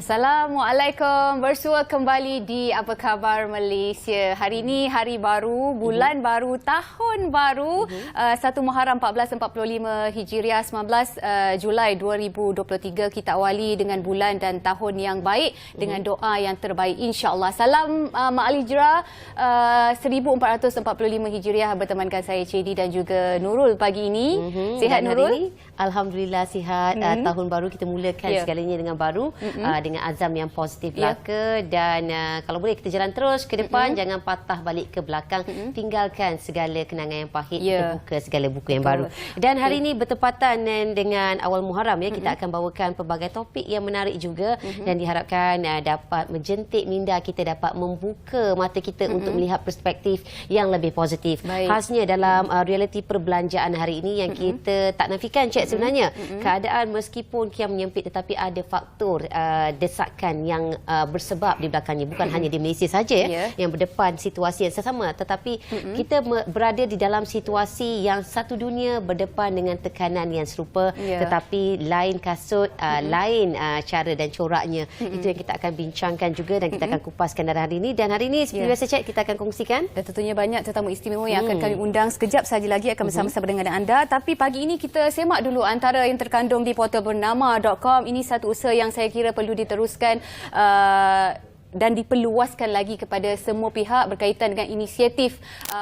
Assalamualaikum. Bersua kembali di Apa Khabar Malaysia. Hari ini hari baru, bulan baru, tahun baru. 1 Muharram 1445 Hijriah, 19 Julai 2023. Kita awali dengan bulan dan tahun yang baik dengan doa yang terbaik, insya-Allah. Salam Ma'al Hijrah 1445 Hijriah bertemankan saya Cedi dan juga Nurul pagi ini. Sihat Nurul? Ini, Alhamdulillah sihat. Tahun baru kita mulakan segalanya dengan baru. Dengan azam yang positif belaka dan kalau boleh kita jalan terus ke depan, jangan patah balik ke belakang, tinggalkan segala kenangan yang pahit, kita buka segala buku yang baru. Dan hari ini bertepatan dengan awal Muharram kita akan bawakan pelbagai topik yang menarik juga dan diharapkan dapat menjentik minda kita, dapat membuka mata kita untuk melihat perspektif yang lebih positif. Khasnya dalam realiti perbelanjaan hari ini yang kita tak nafikan sebenarnya keadaan meskipun kian menyempit tetapi ada faktor desakan yang bersebab di belakangnya, bukan hanya di Malaysia saja yang berdepan situasi yang sama, tetapi kita berada di dalam situasi yang satu dunia berdepan dengan tekanan yang serupa, tetapi lain kasut, lain cara dan coraknya. Itu yang kita akan bincangkan juga dan kita akan kupaskan dalam hari ini. Dan hari ini seperti biasa kita akan kongsikan dan tentunya banyak tetamu istimewa yang akan kami undang. Sekejap saja lagi akan bersama-sama dengan anda. Tapi pagi ini kita semak dulu antara yang terkandung di portal bernama.com. Ini satu usaha yang saya kira perlu diteruskan dan diperluaskan lagi kepada semua pihak berkaitan dengan inisiatif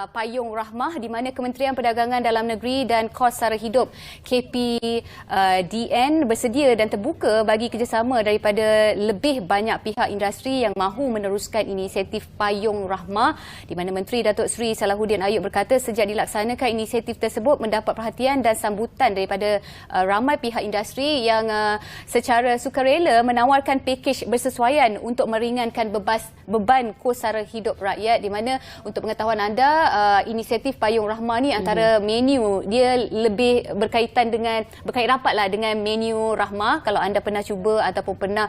Payung Rahmah, di mana Kementerian Perdagangan Dalam Negeri dan Kos Sara Hidup KPDN bersedia dan terbuka bagi kerjasama daripada lebih banyak pihak industri yang mahu meneruskan inisiatif Payung Rahmah, di mana Menteri Datuk Seri Salahuddin Ayub berkata sejak dilaksanakan inisiatif tersebut mendapat perhatian dan sambutan daripada ramai pihak industri yang secara sukarela menawarkan pakej bersesuaian untuk meringankan beban kos sara hidup rakyat, di mana untuk pengetahuan anda inisiatif Payung Rahmah ni antara menu dia lebih berkait rapatlah dengan menu Rahmah. Kalau anda pernah cuba ataupun pernah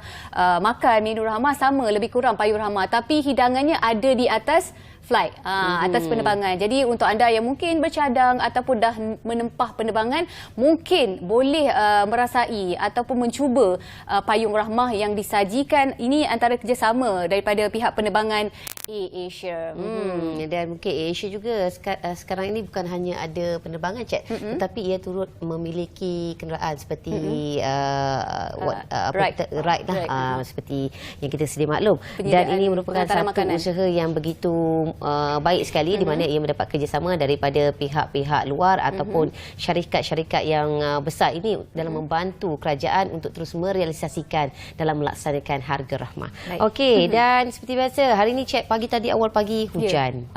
makan menu Rahmah, sama lebih kurang Payung Rahmah, tapi hidangannya ada di atas flight, atas penerbangan. Jadi untuk anda yang mungkin bercadang ataupun dah menempah penerbangan, mungkin boleh merasai ataupun mencuba Payung Rahmah yang disajikan. Ini antara kerjasama daripada pihak penerbangan AirAsia. Dan mungkin AirAsia juga sekarang ini bukan hanya ada penerbangan tetapi ia turut memiliki kenderaan seperti ride seperti yang kita sedia maklum. Dan ini merupakan satu usaha yang begitu baik sekali, di mana ia mendapat kerjasama daripada pihak-pihak luar ataupun syarikat-syarikat yang besar ini dalam membantu kerajaan untuk terus merealisasikan dalam melaksanakan harga rahmah. Okey, dan seperti biasa hari ini pagi tadi awal pagi hujan.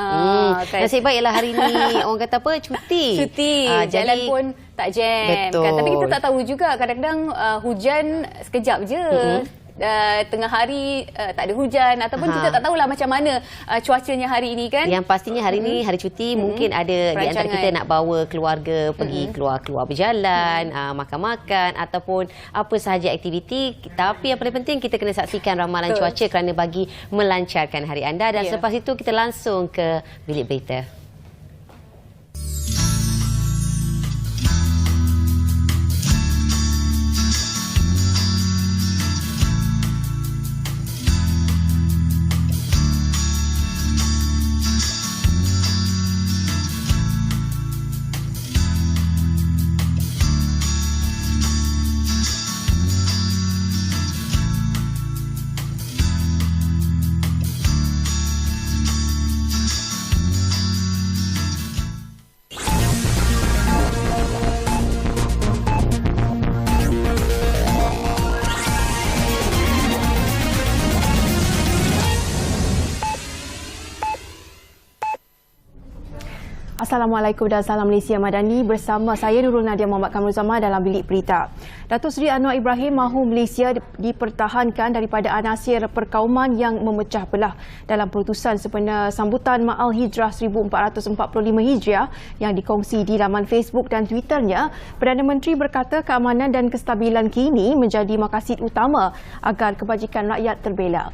Nasib baiklah hari ini orang kata apa, cuti. Jalan pun tak jam kan? Tapi kita tak tahu juga, kadang-kadang hujan sekejap je. Tengah hari tak ada hujan ataupun kita tak tahulah macam mana cuacanya hari ini kan. Yang pastinya hari ini hari cuti, mungkin ada di antara kita nak bawa keluarga pergi keluar-keluar berjalan, makan-makan ataupun apa sahaja aktiviti. Tapi yang paling penting kita kena saksikan ramalan cuaca kerana bagi melancarkan hari anda. Dan selepas itu kita langsung ke bilik berita. Assalamualaikum dan salam Malaysia Madani. Bersama saya Nurul Nadia Muhammad Kamrul Zaman dalam bilik berita. Datuk Seri Anwar Ibrahim mahu Malaysia dipertahankan daripada anasir perkauman yang memecah belah. Dalam perutusan sempena sambutan Ma'al Hijrah 1445 Hijriah yang dikongsi di laman Facebook dan Twitternya, Perdana Menteri berkata keamanan dan kestabilan kini menjadi maqasid utama agar kebajikan rakyat terbela.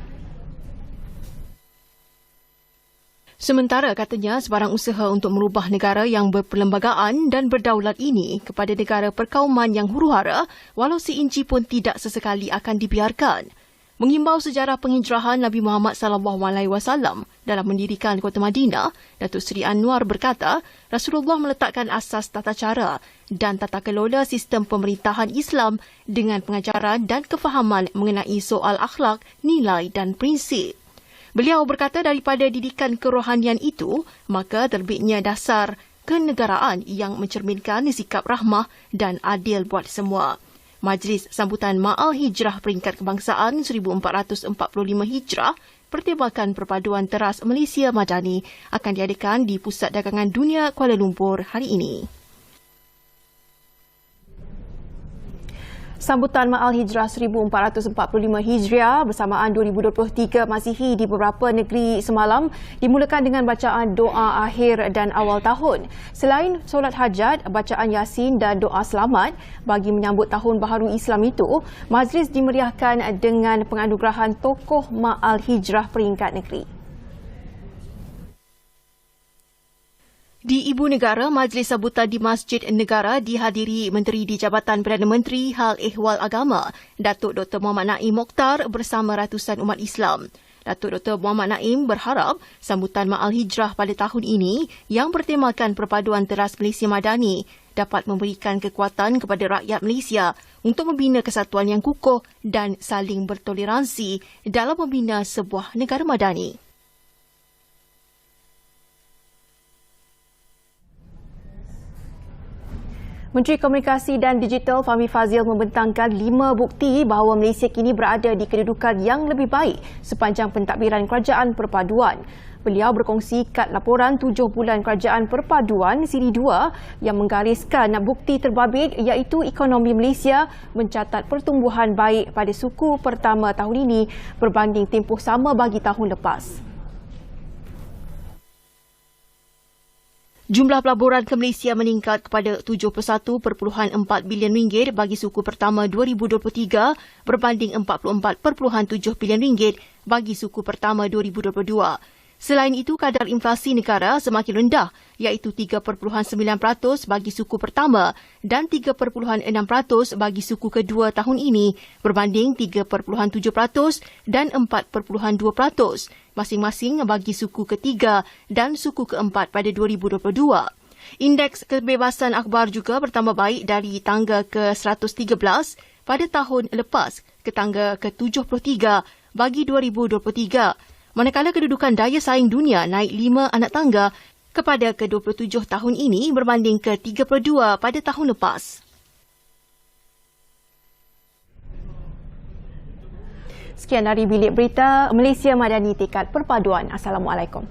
Sementara katanya sebarang usaha untuk merubah negara yang berperlembagaan dan berdaulat ini kepada negara perkauman yang huru-hara walau seinci pun tidak sesekali akan dibiarkan. Mengimbau sejarah penghijrahan Nabi Muhammad SAW dalam mendirikan Kota Madinah, Datuk Seri Anwar berkata, Rasulullah meletakkan asas tata cara dan tata kelola sistem pemerintahan Islam dengan pengajaran dan kefahaman mengenai soal akhlak, nilai dan prinsip. Beliau berkata daripada didikan kerohanian itu, maka terbitnya dasar kenegaraan yang mencerminkan sikap rahmah dan adil buat semua. Majlis Sambutan Ma'al Hijrah Peringkat Kebangsaan 1445 Hijrah bertemakan perpaduan teras Malaysia Madani akan diadakan di Pusat Dagangan Dunia Kuala Lumpur hari ini. Sambutan Ma'al Hijrah 1445 Hijriah bersamaan 2023 Masihi di beberapa negeri semalam dimulakan dengan bacaan doa akhir dan awal tahun. Selain solat hajat, bacaan Yasin dan doa selamat bagi menyambut Tahun Baharu Islam itu, majlis dimeriahkan dengan penganugerahan tokoh Ma'al Hijrah peringkat negeri. Di Ibu Negara, Majlis Sambutan di Masjid Negara dihadiri Menteri di Jabatan Perdana Menteri Hal Ehwal Agama, Datuk Dr. Muhammad Naim Mokhtar bersama ratusan umat Islam. Datuk Dr. Muhammad Naim berharap sambutan Ma'al Hijrah pada tahun ini yang bertemakan perpaduan teras Malaysia Madani dapat memberikan kekuatan kepada rakyat Malaysia untuk membina kesatuan yang kukuh dan saling bertoleransi dalam membina sebuah negara madani. Menteri Komunikasi dan Digital Fahmi Fadzil membentangkan 5 bukti bahawa Malaysia kini berada di kedudukan yang lebih baik sepanjang pentadbiran Kerajaan Perpaduan. Beliau berkongsi kad laporan 7 bulan Kerajaan Perpaduan Siri 2 yang menggariskan bukti terbabit iaitu ekonomi Malaysia mencatat pertumbuhan baik pada suku pertama tahun ini berbanding tempoh sama bagi tahun lepas. Jumlah pelaburan ke Malaysia meningkat kepada 71.4 bilion ringgit bagi suku pertama 2023 berbanding 44.7 bilion ringgit bagi suku pertama 2022. Selain itu, kadar inflasi negara semakin rendah iaitu 3.9% bagi suku pertama dan 3.6% bagi suku kedua tahun ini berbanding 3.7% dan 4.2% masing-masing bagi suku ketiga dan suku keempat pada 2022. Indeks kebebasan akhbar juga bertambah baik dari tangga ke-113 pada tahun lepas ke tangga ke-73 bagi 2023. Manakala kedudukan daya saing dunia naik 5 anak tangga kepada ke-27 tahun ini berbanding ke-32 pada tahun lepas. Sekian dari Bilik Berita Malaysia Madani Tekad Perpaduan. Assalamualaikum.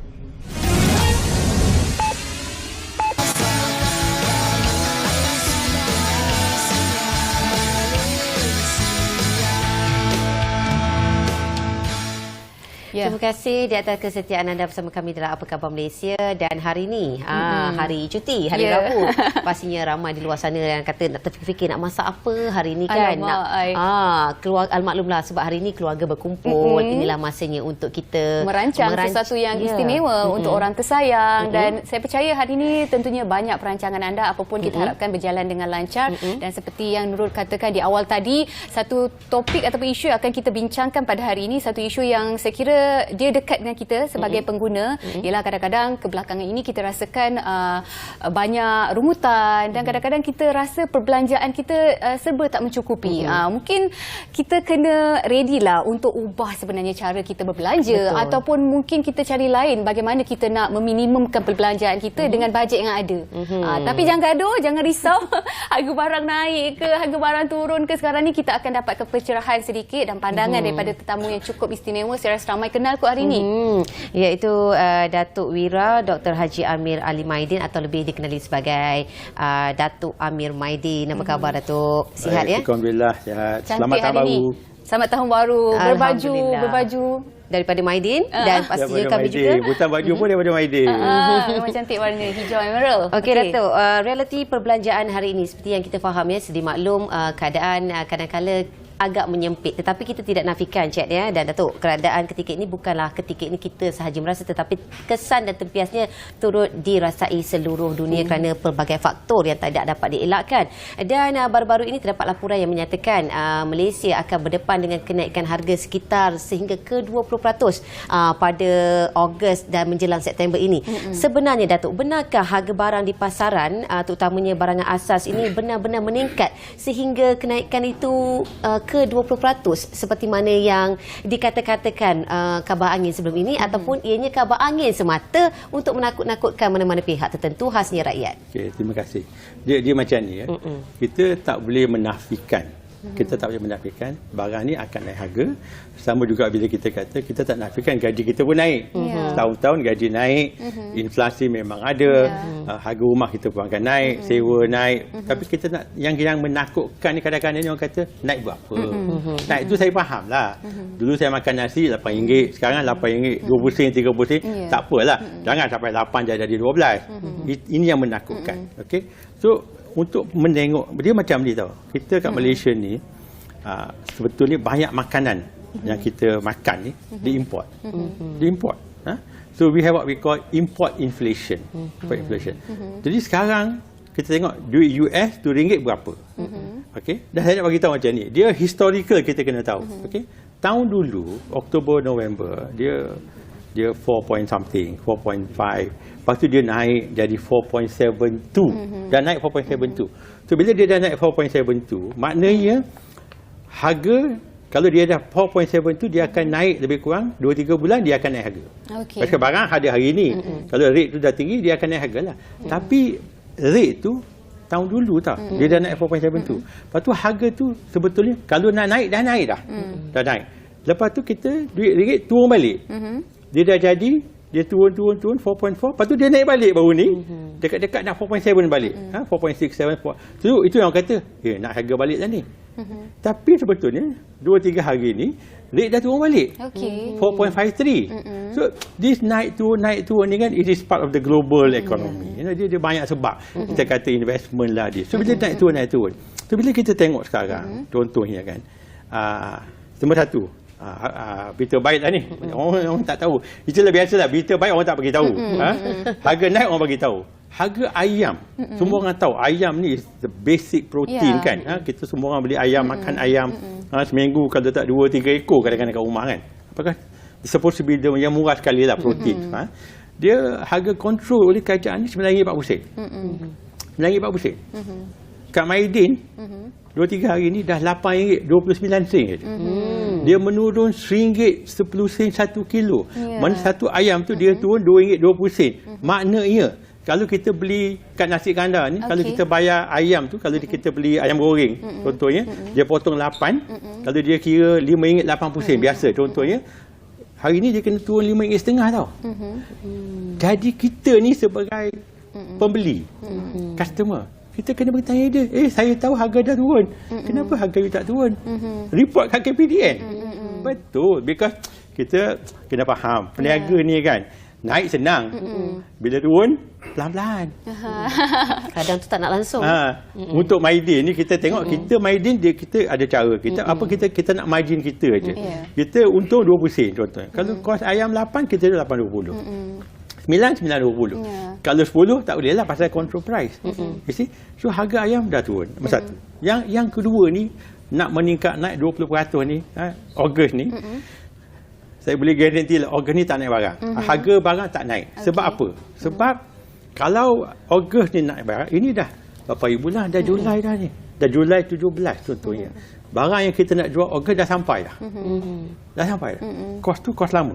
Ya. Terima kasih di atas kesetiaan anda bersama kami dalam Apa Khabar Malaysia. Dan hari ini, hari cuti, hari Rabu. Pastinya ramai di luar sana yang kata nak terfikir nak masak apa hari ini kan. Maklumlah sebab hari ini keluarga berkumpul. Inilah masanya untuk kita merancang sesuatu yang istimewa untuk orang tersayang. Dan saya percaya hari ini tentunya banyak perancangan anda apapun kita harapkan berjalan dengan lancar. Dan seperti yang Nurul katakan di awal tadi, satu topik ataupun isu yang akan kita bincangkan pada hari ini, satu isu yang saya kira dia dekat dengan kita sebagai pengguna, ialah kadang-kadang kebelakangan ini kita rasakan banyak rungutan dan kadang-kadang kita rasa perbelanjaan kita serba tak mencukupi. Mungkin kita kena ready lah untuk ubah sebenarnya cara kita berbelanja. Betul. Ataupun mungkin kita cari lain bagaimana kita nak meminimumkan perbelanjaan kita dengan bajet yang ada. Tapi jangan gaduh, jangan risau. Harga barang naik ke, harga barang turun ke, sekarang ni kita akan dapat pencerahan sedikit dan pandangan daripada tetamu yang cukup istimewa. Saya rasa ramai kenal kot hari ini. Iaitu Datuk Wira Dr. Haji Amir Ali Maidin atau lebih dikenali sebagai Datuk Amir Maidin. Apa khabar Datuk? Sihat ya? Alhamdulillah sihat. Selamat tahun baru. Selamat tahun baru. Berbaju daripada Maidin dan pastinya kami Maidin juga. Bukan baju pun daripada Maidin. Memang cantik warna hijau emerald. Okey Datuk, realiti perbelanjaan hari ini seperti yang kita faham ya, sedia maklum keadaan kadang-kala agak menyempit. Tetapi kita tidak nafikan, Cik, ya, dan Datuk, keadaan ketika ini bukanlah ketika ini kita sahaja merasa, tetapi kesan dan tempiasnya turut dirasai seluruh dunia kerana pelbagai faktor yang tidak dapat dielakkan. Dan baru-baru ini terdapat laporan yang menyatakan Malaysia akan berdepan dengan kenaikan harga sekitar sehingga ke 20% pada Ogos dan menjelang September ini. Sebenarnya, Datuk, benarkah harga barang di pasaran, terutamanya barangan asas ini benar-benar meningkat sehingga kenaikan itu ke 20% seperti mana yang dikatakan kabar angin sebelum ini, ataupun ianya kabar angin semata untuk menakut-nakutkan mana-mana pihak tertentu, khasnya rakyat? Okey, terima kasih. Dia macam ni, ya. Kita tak boleh menafikan. Kita tak boleh menafikan barang ni akan naik harga. Sama juga bila kita kata kita tak nafikan gaji kita pun naik. Tahun-tahun gaji naik, inflasi memang ada, harga rumah kita pun akan naik, sewa naik. Tapi kita nak yang menakutkan ni, kadang-kadang orang kata naik berapa. Naik tu saya faham lah. Dulu saya makan nasi RM8, sekarang RM8, 20 sen, 30 sen. Tak apalah. Jangan sampai 8 jadi 12. Ini yang menakutkan. Okey. So untuk menengok, dia macam ni tau. Kita kat Malaysia ni sebetulnya banyak makanan yang kita makan ni diimport. Diimport. So we have what we call import inflation. Import inflation. Jadi sekarang kita tengok duit US tu ringgit berapa. Okey. Dah saya nak bagi tahu macam ni. Dia historical, kita kena tahu. Okey. Tahun dulu Oktober November dia 4 point something, 4.5. Lepas tu dia naik jadi 4.72. Dah naik 4.72. So bila dia dah naik 4.72, maknanya harga, kalau dia dah 4.72, dia akan naik lebih kurang 2-3 bulan dia akan naik harga. Pasal barang ada hari ni. Kalau rate tu dah tinggi, dia akan naik harga lah. Tapi rate tu tahun dulu tau. Dia dah naik 4.72. Lepas tu harga tu sebetulnya kalau nak naik, dah naik dah. Dah naik. Lepas tu kita duit ringgit turun balik. Dia dah jadi, dia turun 4.4, lepas tu dia naik balik baru ni, dekat-dekat nak 4.7 balik. 4.6, 7, 4. So, itu yang orang kata, nak harga balik lah ni. Tapi sebetulnya 2-3 hari ni rate dah turun balik. 4.53. So this naik turun ni kan, it is part of the global economy. Dia banyak sebab. Kita kata investment lah dia. So bila naik turun. So bila kita tengok sekarang, contohnya kan, nombor satu, berita baik lah ni. Orang tak tahu. Itulah biasalah, berita baik orang tak bagi tahu. Harga naik orang bagi tahu. Harga ayam, semua orang tahu ayam ni is the basic protein kan. Kita semua orang beli ayam, makan ayam. Seminggu kalau tak 2-3 ekor kadang-kadang kat rumah kan. Apakah supposed to be yang murah sekali lah protein. Dia harga kontrol oleh kerajaan ni RM9.40 sen. RM9.40 sen. Kat Maidin 2-3 hari ni dah RM8.29 sen. Dia menurun RM1.10 1 kilo. Mana satu ayam tu dia turun RM2.20 sen. Maknanya kalau kita beli kat nasi kandar ni, kalau kita bayar ayam tu, kalau kita beli ayam goreng, contohnya, dia potong 8, kalau dia kira RM5.80 biasa, contohnya, hari ni dia kena turun RM5.50 tau. Jadi kita ni sebagai pembeli, customer, kita kena bertanya dia, saya tahu harga dah turun, kenapa harga you tak turun? Report kat KPDN. Betul, because kita kena faham, peniaga ni kan, naik senang. Bila turun, pelan-pelan. Kadang tu tak nak langsung. Untuk Maidin ni kita tengok, kita Maidin kita ada cara. Kita nak margin kita aja. Kita untung 20 sen contohnya. Kalau kos ayam 8, kita ada 8.20. 9.20. Kalau 10 tak boleh lah pasal control price. You see? So harga ayam dah turun. Satu. Yang kedua ni nak meningkat naik 20% ni, Ogos ni. Saya boleh garanti lah Ogos ni tak naik barang. Harga barang tak naik. Sebab apa? Sebab kalau Ogos ni naik barang, ini dah berapa bulan, dah Julai dah ni. Dah Julai 17 contohnya. Barang yang kita nak jual Ogos dah sampai dah. Dah sampai dah. Kos tu kos lama.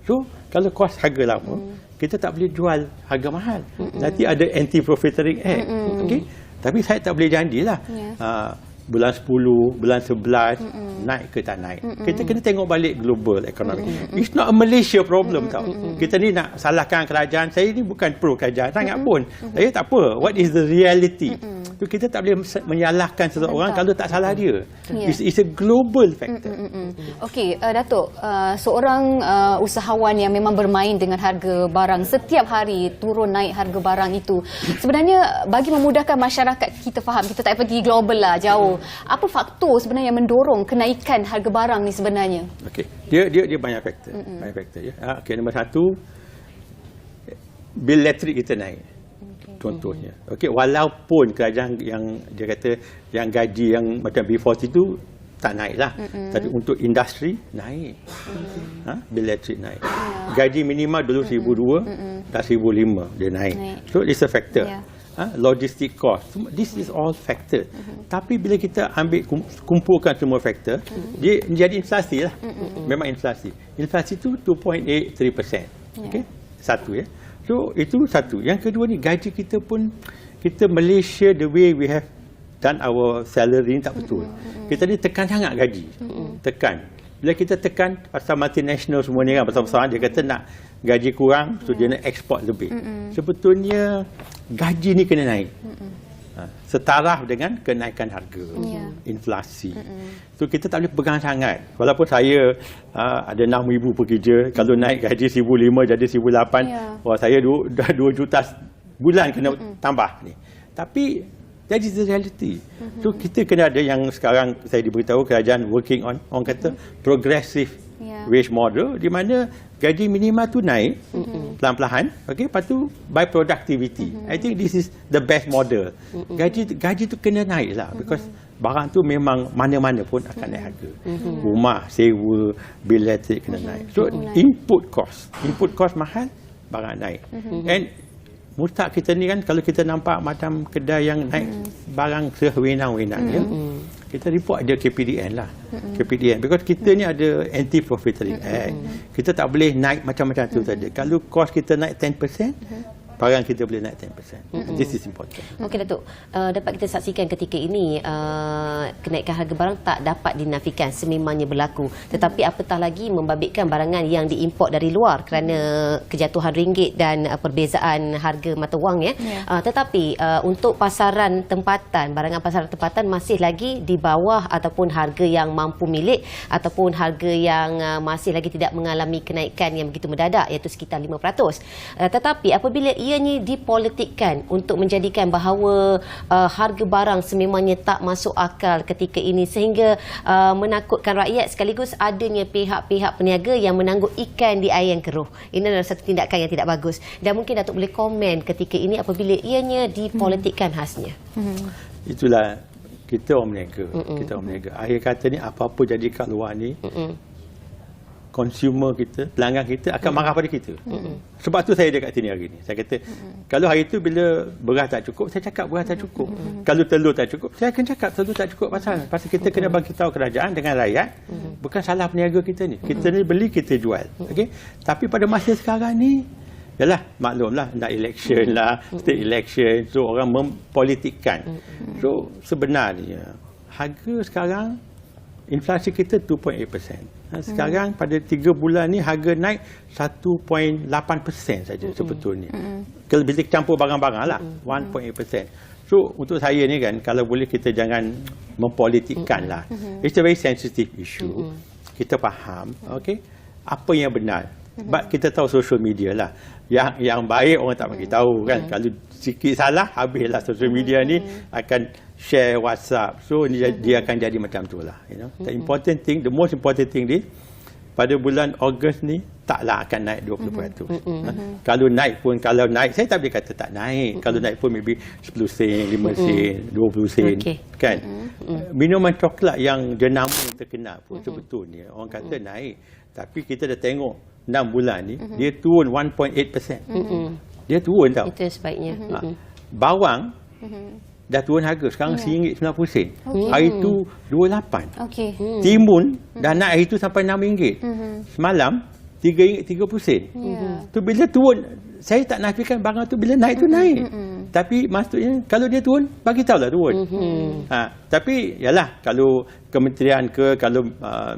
So, kalau kos harga lama, kita tak boleh jual harga mahal. Nanti ada Anti-Profiteering Act. Okay? Tapi saya tak boleh janjilah. Bulan 10, bulan 11, naik ke tak naik. Kita kena tengok balik global economy. It's not a Malaysia problem tau. Kita ni nak salahkan kerajaan. Saya ni bukan pro kerajaan sangat pun. Saya tak apa. What is the reality? So kita tak boleh menyalahkan seseorang kalau tak salah dia. It's a global factor. Okey, Datuk, seorang usahawan yang memang bermain dengan harga barang, setiap hari turun naik harga barang itu. Sebenarnya bagi memudahkan masyarakat kita faham, kita tak pergi global lah, jauh. Apa faktor sebenarnya yang mendorong kenaikan harga barang ni sebenarnya? Okey, dia banyak faktor. Banyak faktor ya. Okey, nombor satu, bil elektrik kita naik. Contohnya. Okey, walaupun kerajaan yang dia kata yang gaji yang macam B40 itu tak naik lah. Tapi untuk industri naik. Bil elektrik naik. Gaji minimal dulu 1,200 dah 1,500 dia naik. So it's a factor. Logistic cost. This is all factor. Tapi bila kita ambil kumpulkan semua faktor, dia jadi inflasi lah. Memang inflasi. Inflasi tu 2.83%. Okey. Satu ya. So itu satu. Yang kedua ni gaji kita pun, kita Malaysia the way we have done our salary ni tak betul. Kita ni tekan sangat gaji. Tekan. Bila kita tekan pasal multinational semua ni kan, besar-besar dia kata nak gaji kurang, so dia nak ekspor lebih. Sebetulnya gaji ni kena naik. Setaraf dengan kenaikan harga, inflasi. So kita tak boleh pegang sangat. Walaupun saya ada 6,000 pekerja, kalau naik gaji 1,500 jadi 1,800, wah saya dah 2 juta bulan kena tambah ni. Tapi that is the reality. So kita kena ada yang sekarang saya diberitahu kerajaan working on, orang kata progressive wage model, di mana gaji minimal tu naik pelan-pelan, okey, lepas tu by productivity. I think this is the best model. Gaji tu kena naik lah, because barang tu memang mana-mana pun akan naik harga. Rumah, sewa, bil elektrik kena naik. So input cost mahal, barang naik. And mutak kita ni kan, kalau kita nampak macam kedai yang naik barang sewenang-wenang ya, kita report ada KPDN lah. KPDN, because kita ni ada Anti-Profiteering Act. Kita tak boleh naik macam-macam tu saja. Kalau kos kita naik 10%, barang kita boleh naik 10%. This is important. Okey Datuk, dapat kita saksikan ketika ini kenaikan harga barang tak dapat dinafikan, sememangnya berlaku. Tetapi apatah lagi membabitkan barangan yang diimport dari luar kerana kejatuhan ringgit dan perbezaan harga mata wang ya. Tetapi untuk pasaran tempatan, barangan pasaran tempatan masih lagi di bawah ataupun harga yang mampu milik, ataupun harga yang masih lagi tidak mengalami kenaikan yang begitu mendadak, iaitu sekitar 5%. Tetapi apabila ianya dipolitikkan untuk menjadikan bahawa harga barang sememangnya tak masuk akal ketika ini, sehingga menakutkan rakyat, sekaligus adanya pihak-pihak peniaga yang menangguk ikan di air yang keruh. Ini adalah satu tindakan yang tidak bagus. Dan mungkin Datuk boleh komen ketika ini apabila ianya dipolitikkan khasnya. Itulah kita orang meniaga. Kita orang meniaga. Akhir kata ni apa-apa jadi kat luar ni, consumer kita, pelanggan kita akan marah pada kita. Sebab tu saya dekat sini hari ni. Saya kata, kalau hari tu bila beras tak cukup, saya cakap beras tak cukup. Kalau telur tak cukup, saya akan cakap telur tak cukup. Pasal kita kena bagi tahu kerajaan dengan rakyat, bukan salah peniaga kita ni. Kita ni beli, kita jual. Okay? Tapi pada masa sekarang ni, yalah, maklumlah, nak election lah, state election, so orang mempolitikkan. So sebenarnya, harga sekarang, inflasi kita 2.8%. Sekarang pada 3 bulan ni harga naik 1.8% saja sebetulnya. Kalau bila campur barang-barang lah, 1.8%. So untuk saya ni kan, kalau boleh kita jangan mempolitikkan lah. It's a very sensitive issue. Kita faham, okay, apa yang benar. But kita tahu social media lah. Yang baik orang tak bagi tahu kan. Kalau sikit salah, habislah social media ni akan share WhatsApp. So dia akan jadi macam tu lah. You know? The important thing, the most important thing is, pada bulan Ogos ni taklah akan naik 20%. Kalau naik, saya tak boleh kata tak naik. Kalau naik pun maybe 10 sen, 5 sen, 20 sen. Kan? Minuman coklat yang jenama terkenal pun sebetulnya orang kata naik. Tapi kita dah tengok 6 bulan ni, dia turun 1.8%. Dia turun tau. Itu sebaiknya. Bawang dah turun harga. Sekarang RM1.90. Hari tu 28. Timun dah naik hari tu sampai RM6. Semalam RM3.30. Tu bila turun, saya tak nafikan barang tu bila naik tu naik. Tapi maksudnya kalau dia turun, bagi tahulah turun. Tapi yalah, kalau kementerian ke, kalau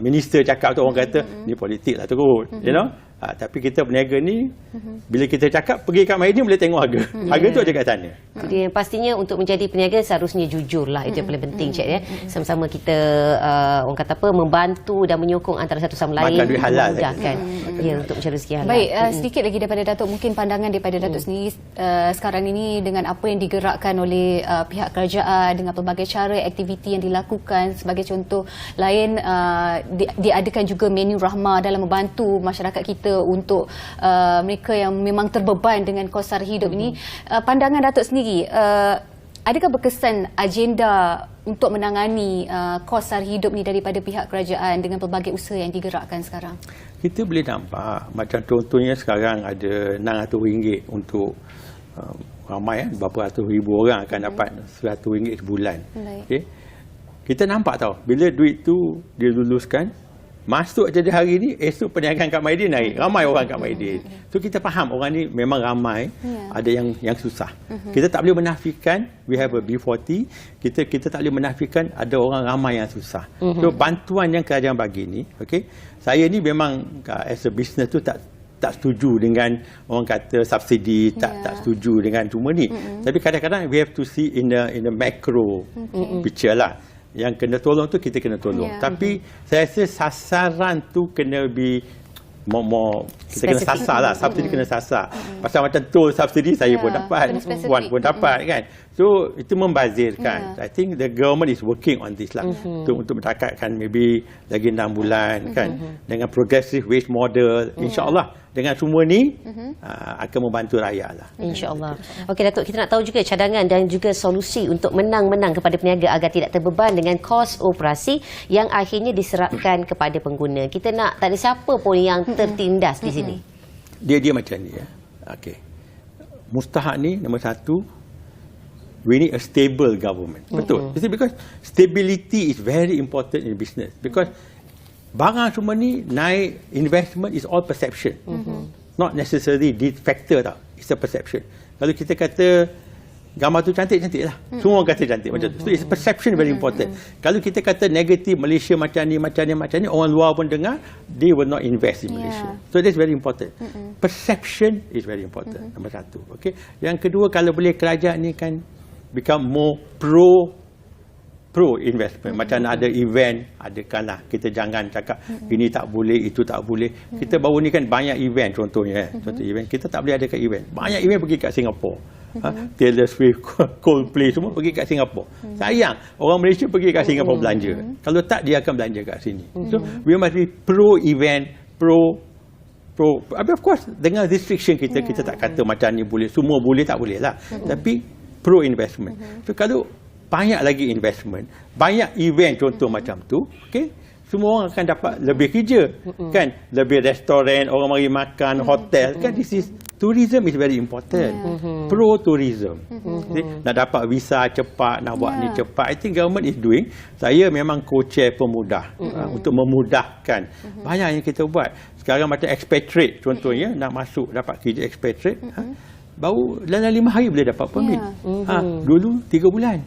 minister cakap tu orang kata ni politik lah turun. You know? Tapi kita berniaga ni, bila kita cakap pergi kat Maidin boleh tengok harga. Harga tu ada kat sana. Jadi pastinya untuk menjadi peniaga seharusnya jujur lah. Itu yang paling penting, Cik. Ya. Sama-sama kita orang kata apa, membantu dan menyokong antara satu sama lain. Makan duit halal memudahkan untuk mencari rezeki halal. Baik, sedikit lagi daripada Datuk, mungkin pandangan daripada Datuk sendiri sekarang ini dengan apa yang digerakkan oleh pihak kerajaan dengan pelbagai cara aktiviti yang dilakukan. Sebagai contoh lain, diadakan juga menu rahmah dalam membantu masyarakat kita untuk mereka yang memang terbeban dengan kos sara hidup ini. Pandangan Datuk sendiri, adakah berkesan agenda untuk menangani kos sara hidup ni daripada pihak kerajaan dengan pelbagai usaha yang digerakkan sekarang? Kita boleh nampak, macam contohnya sekarang ada RM600 untuk ramai, berapa ratus ribu orang akan dapat RM100 sebulan. Okay. Kita nampak tahu, bila duit tu diluluskan, masuk jadi hari ni, esok perniagaan kat Maidin naik. Ramai orang kat Maidin. So kita faham orang ni memang ramai, ada yang susah. Kita tak boleh menafikan, we have a B40, kita tak boleh menafikan ada orang ramai yang susah. So bantuan yang kerajaan bagi ni, okay, saya ni memang as a business tu tak setuju dengan orang kata subsidi, tak setuju dengan semua ni. Tapi kadang-kadang we have to see in the macro picture lah. Yang kena tolong tu kita kena tolong. Tapi saya rasa sasaran tu kena lebih kita kena sasar lah. Subsidi kena sasar. Pasal macam tol subsidi saya pun dapat, Puan pun dapat kan. So itu membazirkan. I think the government is working on this lah. Untuk mentakatkan maybe lagi 6 bulan kan. Dengan progressive wage model, insya-Allah dengan semua ni akan membantu rakyat lah. InsyaAllah. Okey Datuk, kita nak tahu juga cadangan dan juga solusi untuk menang-menang kepada peniaga agar tidak terbeban dengan kos operasi yang akhirnya diserahkan kepada pengguna. Kita nak, tak ada siapa pun yang tertindas di sini. Dia macam ni ya. Okey. Mustahak ni nombor satu, we need a stable government. Betul. Because stability is very important in business. Because barang semua ni naik, investment is all perception. Not necessarily the factor tau. It's a perception. Kalau kita kata gambar tu cantik-cantik lah. Semua orang kata cantik macam tu. So it's perception very important. Kalau kita kata negatif, Malaysia macam ni, orang luar pun dengar, they will not invest in Malaysia. So that's very important. Perception is very important. Nombor satu. Okay. Yang kedua, kalau boleh kerajaan ni kan become more pro investment. Macam ada event, adakanlah. Kita jangan cakap ini tak boleh, itu tak boleh. Kita baru ni kan banyak event contohnya. Contoh event, kita tak boleh adakan event. Banyak event pergi kat Singapura. Taylor Swift, Coldplay semua pergi kat Singapura. Sayang, orang Malaysia pergi kat Singapura belanja. Kalau tak, dia akan belanja kat sini. So, we must be pro event, pro of course, dengan restriction kita tak kata macam ni boleh, semua boleh, tak boleh lah. Tapi, pro investment. So, kalau banyak lagi investment, banyak event contoh macam tu, okay, semua orang akan dapat lebih kerja, kan? Lebih restoran, orang mari makan, hotel, kan? This is tourism is very important. Pro tourism. Nak dapat visa cepat, nak buat ni cepat. I think government is doing. Saya memang co-chair pemudah untuk memudahkan. Banyak yang kita buat. Sekarang macam expatriate contohnya, nak masuk dapat kerja expatriate, baru dalam 5 hari boleh dapat permit. Dulu 3 bulan.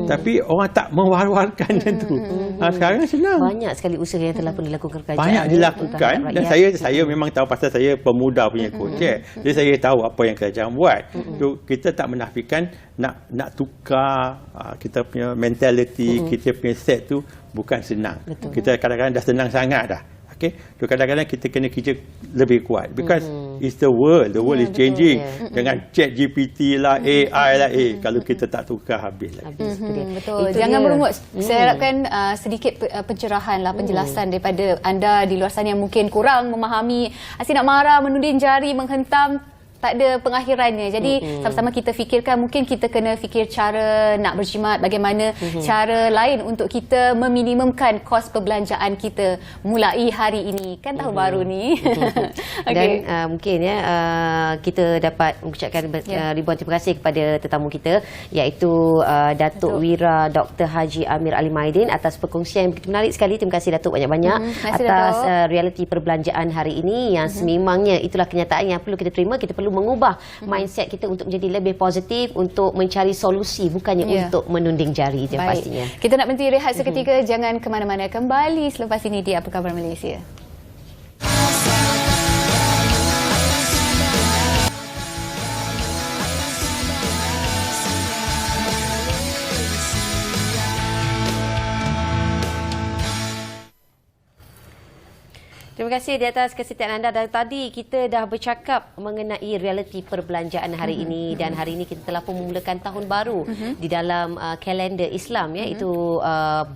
Tapi orang tak mewar-warkan macam tu. Sekarang senang. Banyak sekali usaha yang telah pun dilakukan kerajaan. Banyak dilakukan. Dan saya memang tahu pasal saya pemuda punya co-chair. Jadi saya tahu apa yang kerajaan buat. So, kita tak menafikan nak tukar kita punya mentality, kita punya set tu bukan senang. Kita kadang-kadang dah senang sangat dah. Okay? So, kadang-kadang kita kena kerja lebih kuat. Because it's the world is changing. Dengan chat GPT lah, AI lah, kalau kita tak tukar habis lagi. Betul. Jangan merungut. Saya harapkan sedikit pencerahan lah, penjelasan daripada anda di luar sana yang mungkin kurang memahami. Asyik nak marah, menuding jari, menghentam, tak ada pengakhirannya. Jadi sama-sama kita fikirkan, mungkin kita kena fikir cara nak berjimat, bagaimana cara lain untuk kita meminimumkan kos perbelanjaan kita mulai hari ini. Kan tahun baru ni. Okay. Dan mungkin kita dapat mengucapkan ribuan terima kasih kepada tetamu kita, iaitu Datuk Wira Dr. Haji Amir Ali Maidin atas perkongsian yang begitu menarik sekali. Terima kasih Datuk banyak-banyak atas realiti perbelanjaan hari ini yang sememangnya itulah kenyataan yang perlu kita terima. Kita perlu mengubah mindset kita untuk menjadi lebih positif, untuk mencari solusi, bukannya untuk menunding jari. Itu pastinya. Kita nak berhenti rehat seketika. Jangan ke mana-mana, kembali selepas ini di Apa Khabar Malaysia. Terima kasih di atas kesetiaan anda. Dan tadi kita dah bercakap mengenai realiti perbelanjaan hari ini, dan hari ini kita telah pun memulakan tahun baru di dalam kalender Islam, iaitu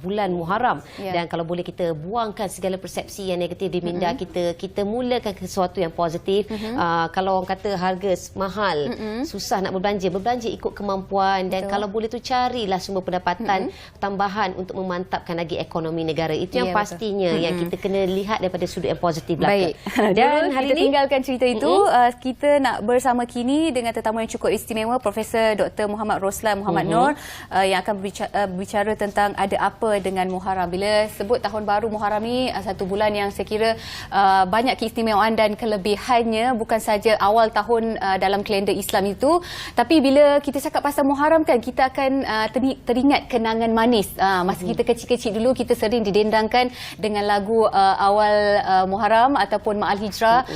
bulan Muharram. Dan kalau boleh kita buangkan segala persepsi yang negatif di minda kita mulakan sesuatu yang positif. Kalau orang kata harga mahal, susah nak berbelanja ikut kemampuan. Dan kalau boleh tu carilah sumber pendapatan tambahan untuk memantapkan lagi ekonomi negara. Itu yang pastinya yang kita kena lihat daripada sudut yang positif belaka. Baik. Dan hari ini tinggalkan cerita itu, kita nak bersama kini dengan tetamu yang cukup istimewa, Profesor Dr. Muhammad Roslan Muhammad Noor, yang akan berbicara tentang ada apa dengan Muharram. Bila sebut tahun baru Muharram ni satu bulan yang saya kira banyak keistimewaan dan kelebihannya, bukan saja awal tahun dalam kalender Islam itu, tapi bila kita cakap pasal Muharram kan, kita akan teringat kenangan manis. Masa kita kecil-kecil dulu, kita sering didendangkan dengan lagu awal Muharram ataupun Ma'al Hijrah,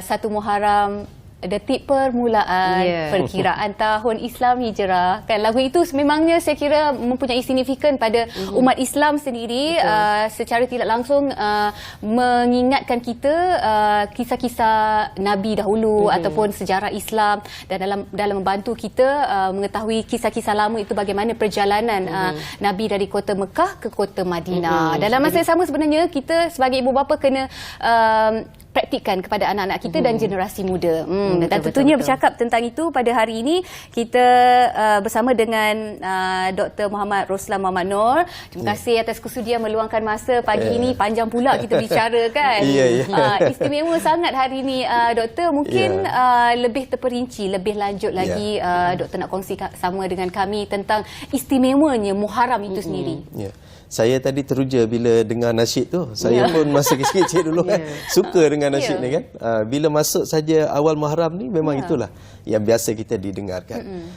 satu Muharram, detik permulaan perkiraan tahun Islam Hijrah. Kan lagu itu memangnya saya kira mempunyai signifikan pada umat Islam sendiri, secara tidak langsung mengingatkan kita kisah-kisah Nabi dahulu ataupun sejarah Islam, dan dalam membantu kita mengetahui kisah-kisah lama itu, bagaimana perjalanan Nabi dari kota Mekah ke kota Madinah. Dalam masa yang sama sebenarnya kita sebagai ibu bapa kena praktikkan kepada anak-anak kita dan generasi muda. Dan tentunya bercakap tentang itu pada hari ini, kita bersama dengan Dr. Muhammad Roslan Muhammad Noor. Terima kasih atas kesudian meluangkan masa pagi ini. Panjang pula kita bicara kan. Istimewa sangat hari ini, Doktor. Mungkin lebih terperinci, lebih lanjut lagi, Doktor nak kongsi sama dengan kami tentang istimewanya Muharram itu sendiri. Saya tadi teruja bila dengar nasyid tu. Saya pun masa kecil-kecil dulu suka dengan nasyid ni kan. Bila masuk saja awal Muharram ni, memang itulah yang biasa kita didengarkan.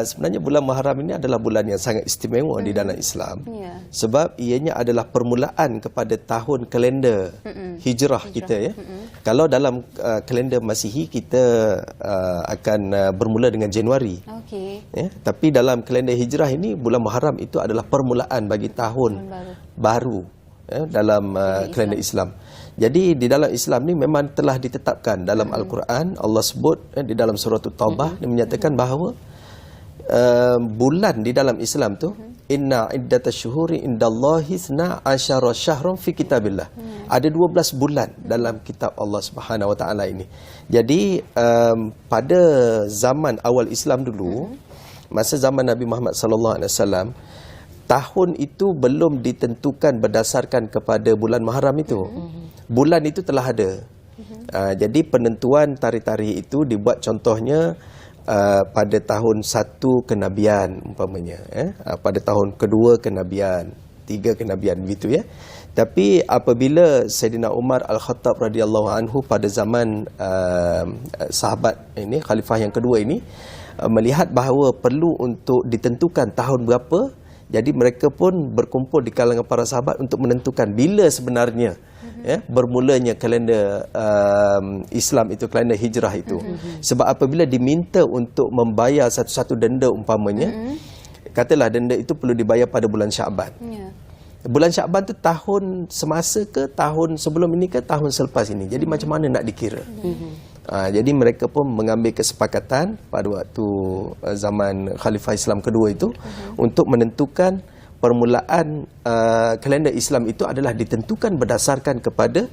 Sebenarnya bulan Muharram ini adalah bulan yang sangat istimewa di dalam Islam. Sebab ianya adalah permulaan kepada tahun kalender hijrah kita. Kalau dalam kalender Masihi kita akan bermula dengan Januari. Tapi dalam kalender hijrah ini, bulan Muharram itu adalah permulaan bagi tahun baru dalam kalender Islam. Jadi di dalam Islam ni memang telah ditetapkan dalam Al-Quran. Allah sebut di dalam surah Taubah, dia menyatakan bahawa bulan di dalam Islam tu, inna iddatasyuhuri indallahi 12 syahrun fi kitabillah. Ada 12 bulan dalam kitab Allah Subhanahu Wa Taala ini. Jadi pada zaman awal Islam dulu, masa zaman Nabi Muhammad sallallahu alaihi wasallam, tahun itu belum ditentukan berdasarkan kepada bulan Muharram itu. Bulan itu telah ada. Jadi penentuan tarikh-tarikh itu dibuat contohnya pada tahun 1 kenabian umpamanya, pada tahun kedua kenabian, 3 kenabian begitu ya. Tapi apabila Sayyidina Umar Al-Khattab radhiyallahu anhu pada zaman sahabat ini, khalifah yang kedua ini, melihat bahawa perlu untuk ditentukan tahun berapa, jadi mereka pun berkumpul di kalangan para sahabat untuk menentukan bila sebenarnya bermulanya kalender Islam itu, kalender hijrah itu. Sebab apabila diminta untuk membayar satu-satu denda umpamanya, katalah denda itu perlu dibayar pada bulan Syaban. Bulan Syaban tu tahun semasa ke, tahun sebelum ini ke, tahun selepas ini. Jadi macam mana nak dikira? Jadi mereka pun mengambil kesepakatan pada waktu zaman Khalifah Islam kedua itu untuk menentukan permulaan kalender Islam itu adalah ditentukan berdasarkan kepada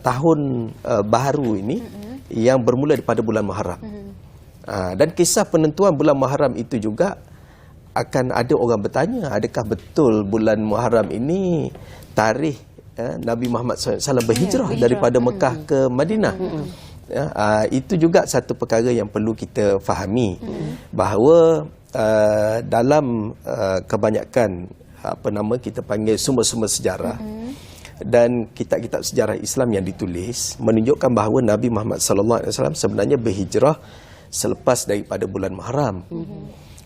tahun baharu ini yang bermula daripada bulan Muharram. Dan kisah penentuan bulan Muharram itu juga akan ada orang bertanya, adakah betul bulan Muharram ini tarikh Nabi Muhammad SAW berhijrah daripada Mekah ke Madinah? Itu juga satu perkara yang perlu kita fahami, bahawa dalam kebanyakan kita panggil sumber-sumber sejarah dan kitab-kitab sejarah Islam yang ditulis menunjukkan bahawa Nabi Muhammad SAW sebenarnya berhijrah selepas daripada bulan Muharram.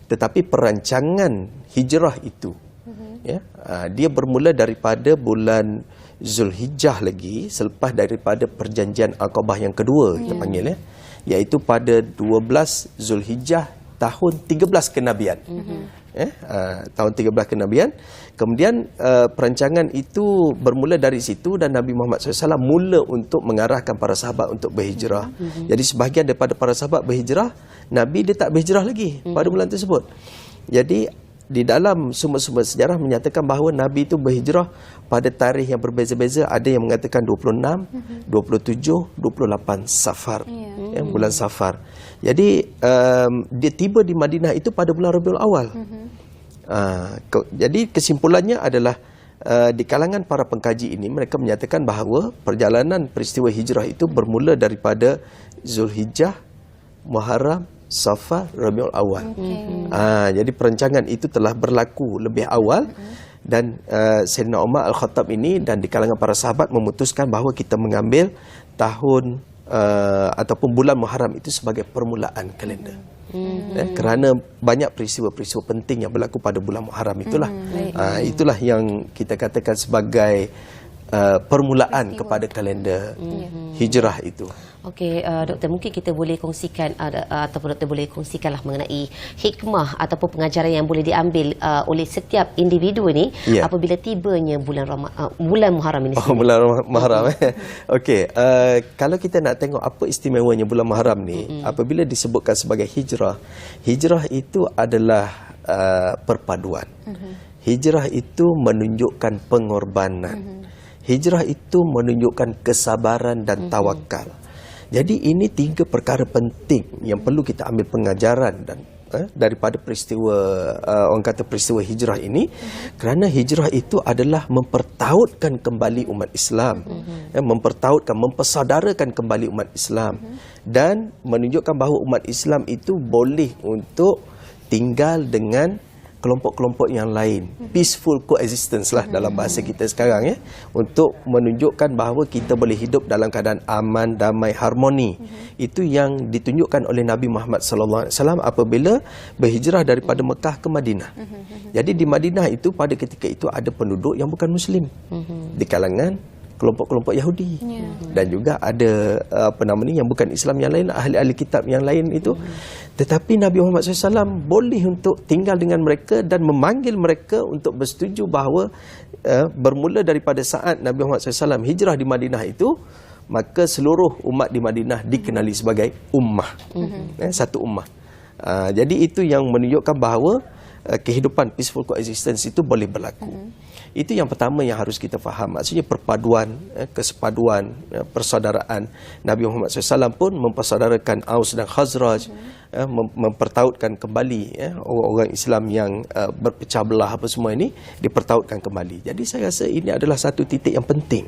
Tetapi perancangan hijrah itu dia bermula daripada bulan Zulhijjah lagi, selepas daripada perjanjian Aqabah yang kedua kita panggil, iaitu pada 12 Zulhijjah tahun 13 kenabian. tahun 13 kenabian. Kemudian perancangan itu bermula dari situ dan Nabi Muhammad SAW mula untuk mengarahkan para sahabat untuk berhijrah. Jadi sebahagian daripada para sahabat berhijrah, Nabi dia tak berhijrah lagi pada bulan tersebut. Jadi di dalam sumber-sumber sejarah menyatakan bahawa Nabi itu berhijrah pada tarikh yang berbeza-beza. Ada yang mengatakan 26, 27, 28 Safar, bulan Safar. Jadi dia tiba di Madinah itu pada bulan Rabiul Awal. Jadi kesimpulannya adalah di kalangan para pengkaji ini mereka menyatakan bahawa perjalanan peristiwa hijrah itu bermula daripada Zulhijjah, Muharram, Safar, Rabiul Awal. Jadi perancangan itu telah berlaku lebih awal dan Sayyidina Umar Al-Khattab ini dan di kalangan para sahabat memutuskan bahawa kita mengambil tahun ataupun bulan Muharram itu sebagai permulaan kalender. Kerana banyak peristiwa-peristiwa penting yang berlaku pada bulan Muharram itulah. Itulah yang kita katakan sebagai permulaan kepada kalender hijrah itu. Okey, Doktor, mungkin kita boleh kongsikan ataupun Doktor boleh kongsikanlah mengenai hikmah ataupun pengajaran yang boleh diambil oleh setiap individu ni apabila tibanya bulan Muharram ini. Bulan Muharram. Okey, kalau kita nak tengok apa istimewanya bulan Muharram ni, apabila disebutkan sebagai hijrah, hijrah itu adalah perpaduan. Hijrah itu menunjukkan pengorbanan. Hijrah itu menunjukkan kesabaran dan tawakal. Jadi ini 3 perkara penting yang perlu kita ambil pengajaran dan daripada peristiwa orang kata peristiwa hijrah ini, kerana hijrah itu adalah mempertautkan kembali umat Islam, mempertautkan, mempersaudarakan kembali umat Islam dan menunjukkan bahawa umat Islam itu boleh untuk tinggal dengan kelompok-kelompok yang lain, peaceful coexistence lah dalam bahasa kita sekarang, untuk menunjukkan bahawa kita boleh hidup dalam keadaan aman, damai, harmoni. Itu yang ditunjukkan oleh Nabi Muhammad SAW apabila berhijrah daripada Mekah ke Madinah. Jadi di Madinah itu pada ketika itu ada penduduk yang bukan Muslim di kalangan kelompok-kelompok Yahudi dan juga ada yang bukan Islam yang lain, ahli-ahli kitab yang lain itu. Tetapi Nabi Muhammad SAW boleh untuk tinggal dengan mereka dan memanggil mereka untuk bersetuju bahawa bermula daripada saat Nabi Muhammad SAW hijrah di Madinah itu, maka seluruh umat di Madinah dikenali sebagai ummah, satu ummah. Jadi itu yang menunjukkan bahawa kehidupan peaceful coexistence itu boleh berlaku. Itu yang pertama yang harus kita faham. Maksudnya perpaduan, kesepaduan, persaudaraan. Nabi Muhammad SAW pun mempersaudarakan Aus dan Khazraj, mempertautkan kembali orang-orang Islam yang berpecah belah apa semua ini dipertautkan kembali. Jadi saya rasa ini adalah satu titik yang penting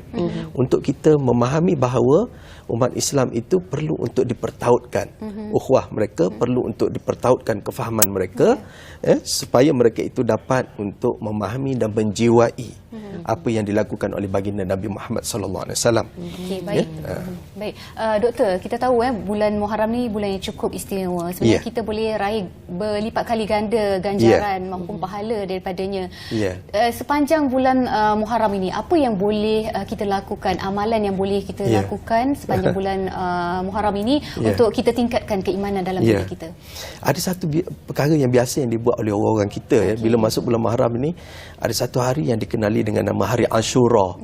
untuk kita memahami bahawa umat Islam itu perlu untuk dipertautkan. Ukhuwah mereka perlu untuk dipertautkan kefahaman mereka, supaya mereka itu dapat untuk memahami dan menjiwai apa yang dilakukan oleh baginda Nabi Muhammad SAW. Okey, baik. Baik, Doktor, kita tahu bulan Muharram ni bulan yang cukup istimewa. Sebenarnya kita boleh raih berlipat kali ganda ganjaran maupun pahala daripadanya. Sepanjang bulan Muharram ini, apa yang boleh kita lakukan, amalan yang boleh kita lakukan sepanjang bulan Muharram ini untuk kita tingkatkan keimanan dalam diri kita? Ada satu perkara yang biasa yang dibuat oleh orang-orang kita bila masuk bulan Muharram ini, ada satu hari yang dikenali dengan nama Hari Ashura.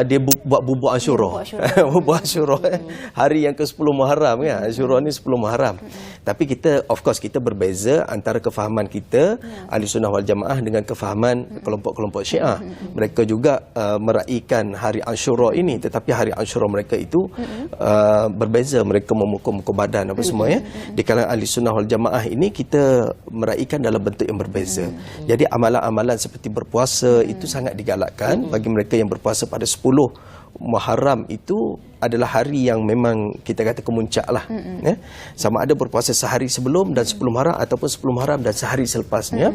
Dia buat bubur Ashura. Bubur Ashura. Hari yang ke-10 Muharram kan. Ashura ni 10 Muharram. Tapi kita, of course, kita berbeza antara kefahaman kita Ahli Sunnah wal Jamaah dengan kefahaman kelompok-kelompok Syiah. Mereka juga meraihkan Hari Ashura ini, tetapi Hari Ashura mereka itu berbeza. Mereka memukul-mukul badan apa semua Di kalangan Ahli Sunnah wal Jamaah ini kita meraihkan dalam bentuk yang berbeza. Jadi amalan-amalan seperti berpuasa itu sangat digalakkan bagi mereka yang berpuasa pada 10 Muharram. Itu adalah hari yang memang kita kata kemuncak lah. Sama ada berpuasa sehari sebelum dan 10 Muharram ataupun 10 Muharram dan sehari selepasnya.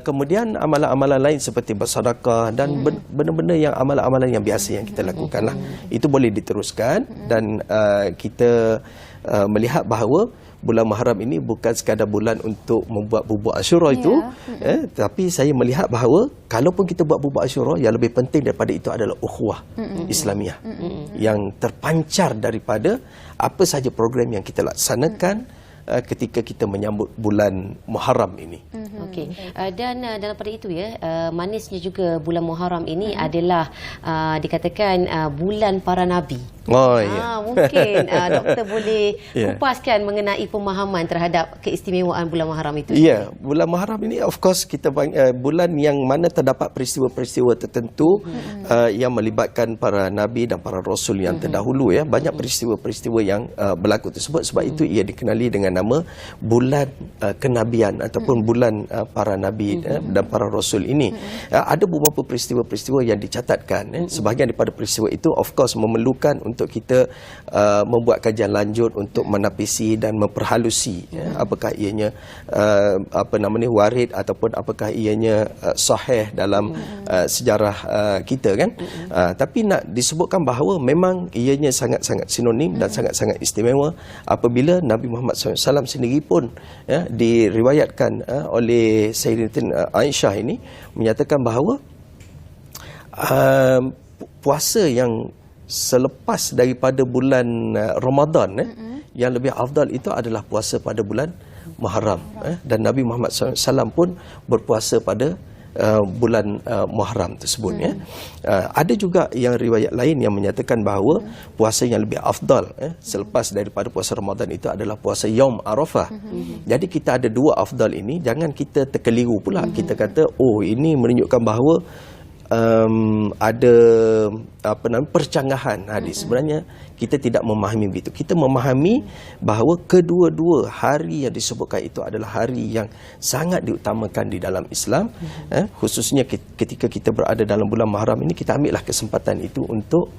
Kemudian amalan-amalan lain seperti bersedekah dan benda-benda yang amalan-amalan yang biasa yang kita lakukan lah. Itu boleh diteruskan dan kita melihat bahawa bulan Muharram ini bukan sekadar bulan untuk membuat bubur Ashura itu, tapi saya melihat bahawa kalaupun kita buat bubur Ashura, yang lebih penting daripada itu adalah ukhuwah Islamiah yang terpancar daripada apa sahaja program yang kita laksanakan ketika kita menyambut bulan Muharram ini. Okey. Dan dalam pada itu manisnya juga bulan Muharram ini adalah dikatakan bulan para nabi. Oh ya. Mungkin doktor boleh kupaskan mengenai pemahaman terhadap keistimewaan bulan Muharram itu. Ya, bulan Muharram ini of course kita bulan yang mana terdapat peristiwa-peristiwa tertentu yang melibatkan para nabi dan para rasul yang terdahulu ya. Banyak peristiwa-peristiwa yang berlaku tersebut, sebab itu ia dikenali dengan nama bulan kenabian ataupun bulan para nabi dan para rasul ini. Ada beberapa peristiwa-peristiwa yang dicatatkan. Sebahagian daripada peristiwa itu of course memerlukan untuk kita membuat kajian lanjut untuk menapisi dan memperhalusi apakah ianya warid ataupun apakah ianya sahih dalam sejarah kita kan. Tapi nak disebutkan bahawa memang ianya sangat-sangat sinonim dan sangat-sangat istimewa apabila Nabi Muhammad SAW sendiri pun diriwayatkan oleh Sayyidatina Aisyah ini menyatakan bahawa puasa yang selepas daripada bulan Ramadan yang lebih afdal itu adalah puasa pada bulan Muharram, dan Nabi Muhammad SAW pun berpuasa pada bulan Muharram tersebut ya. Ada juga yang riwayat lain yang menyatakan bahawa puasa yang lebih afdal selepas daripada puasa Ramadan itu adalah puasa Yaum Arafah. Jadi kita ada dua afdal ini, jangan kita terkeliru pula. Kita kata ini menunjukkan bahawa ada percanggahan hadis. Sebenarnya kita tidak memahami begitu. Kita memahami bahawa kedua-dua hari yang disebutkan itu adalah hari yang sangat diutamakan di dalam Islam. Khususnya ketika kita berada dalam bulan Muharram ini, kita ambillah kesempatan itu untuk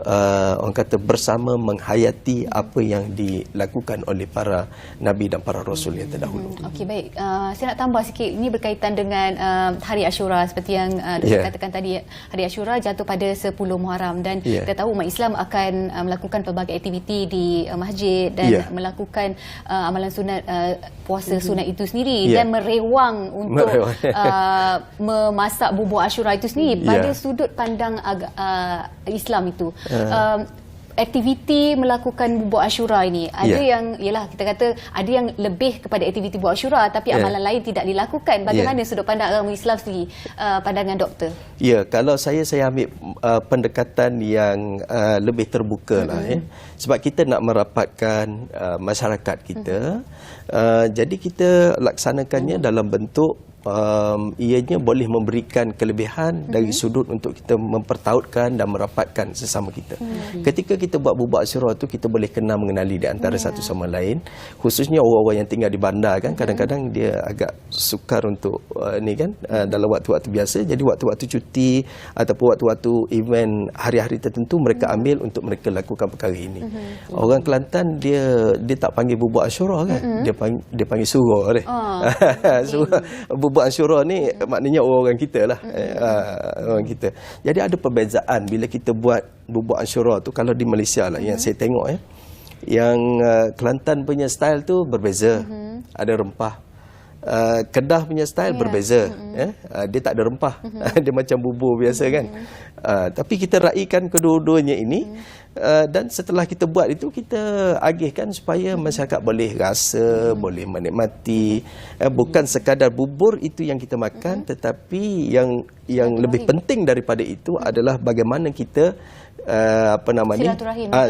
orang kata bersama menghayati apa yang dilakukan oleh para nabi dan para rasul yang terdahulu. Okey, baik. Saya nak tambah sikit. Ini berkaitan dengan hari Ashura seperti yang Dr. katakan tadi. Hari Ashura jatuh pada 10 Muharram dan kita tahu umat Islam akan melakukan pelbagai aktiviti di masjid dan melakukan amalan sunat puasa sunat itu sendiri dan merewang untuk memasak bubur Ashura itu sendiri. Pada sudut pandang Islam itu, aktiviti melakukan bubur Ashura ini ada yang kita kata ada yang lebih kepada aktiviti bubur Ashura tapi amalan lain tidak dilakukan. Bagaimana sudut pandang agama Islam sendiri, pandangan doktor? Ya, kalau saya ambil pendekatan yang lebih terbuka lah sebab kita nak merapatkan masyarakat kita. Jadi kita laksanakannya dalam bentuk ianya boleh memberikan kelebihan dari sudut untuk kita mempertautkan dan merapatkan sesama kita. Ketika kita buat bubur Ashura tu, kita boleh kenal mengenali di antara satu sama lain, khususnya orang-orang yang tinggal di bandar kan, kadang-kadang dia agak sukar untuk dalam waktu-waktu biasa. Jadi waktu-waktu cuti ataupun waktu-waktu event hari-hari tertentu mereka ambil untuk mereka lakukan perkara ini. Orang Kelantan dia tak panggil bubur Ashura kan, dia panggil surah dia. Surah bubur Ashura ni maknanya orang kita lah, orang kita. Jadi ada perbezaan bila kita buat bubur Ashura tu. Kalau di Malaysia lah yang saya tengok yang Kelantan punya style tu berbeza. Ada rempah. Kedah punya style berbeza. Dia tak ada rempah. Dia macam bubur biasa kan. Tapi kita raikan kedua-duanya ini. Dan setelah kita buat itu, kita agihkan supaya masyarakat boleh rasa, boleh menikmati. Bukan sekadar bubur itu yang kita makan, tetapi yang lebih penting daripada itu adalah bagaimana kita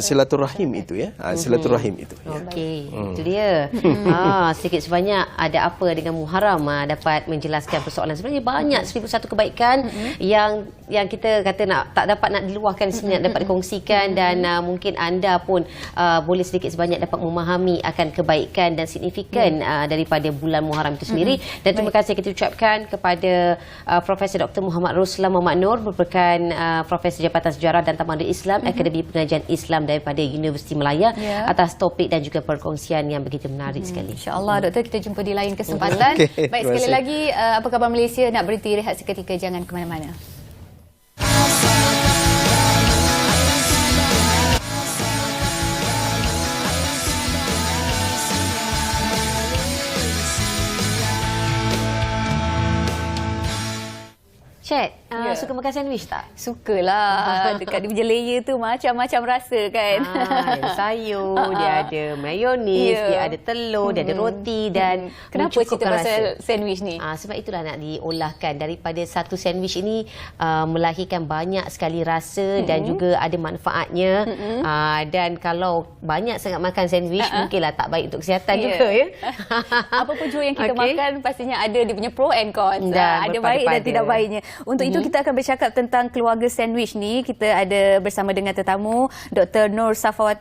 silaturahim itu silaturahim itu. Okey, itu dia. Sedikit sebanyak ada apa dengan Muharram dapat menjelaskan persoalan. Sebenarnya banyak 1001 kebaikan yang kita kata tak dapat nak diluahkan sini, nak dapat dikongsikan, dan mungkin anda pun boleh sedikit sebanyak dapat memahami akan kebaikan dan signifikan daripada bulan Muharram itu sendiri. Dan terima kasih kita ucapkan kepada Profesor Dr. Muhammad Ruslan Muhammad Nur, merupakan Profesor Jabatan Sejarah dan Tamadun Islam, Akademi Pengajian Islam daripada Universiti Malaya, atas topik dan juga perkongsian yang begitu menarik sekali. InsyaAllah Doktor, kita jumpa di lain kesempatan. Baik, sekali lagi apa khabar Malaysia, nak berhenti rehat seketika, jangan ke mana-mana. Chat, Suka makan sandwich tak? Sukalah. Dekat dia punya layer tu macam-macam rasa kan. Ada sayur, dia ada mayonis, dia ada telur, dia ada roti dan Kenapa cerita pasal sandwich ni? Sebab itulah nak diolahkan. Daripada satu sandwich ini melahirkan banyak sekali rasa dan juga ada manfaatnya. Dan kalau banyak sangat makan sandwich mungkinlah tak baik untuk kesihatan juga ya. Apa pun jua yang kita makan pastinya ada dia punya pro and cons. Dan ada baik dan tidak baiknya. Untuk itu kita akan bercakap tentang keluarga sandwich ni. Kita ada bersama dengan tetamu Dr. Nur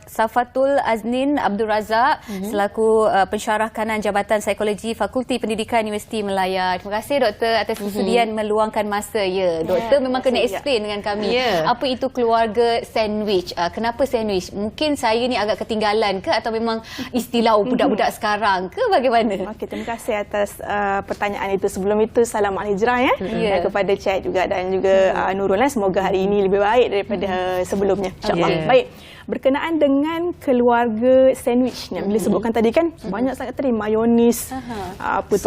Safatul Aznin Abdul Razak selaku pensyarah kanan Jabatan Psikologi Fakulti Pendidikan Universiti Melaya. Terima kasih doktor atas kesudian meluangkan masa. Doktor memang kena explain dengan kami apa itu keluarga sandwich. Kenapa sandwich? Mungkin saya ni agak ketinggalan ke atau memang istilah budak-budak sekarang ke bagaimana? Okey, terima kasih atas pertanyaan itu. Sebelum itu salam al-hijrah kepada Cik juga dan juga Nurul. Semoga hari ini lebih baik daripada sebelumnya. InsyaAllah. Baik. Berkenaan dengan keluarga sandwich yang bila sebutkan tadi kan banyak sangat tadi mayonis,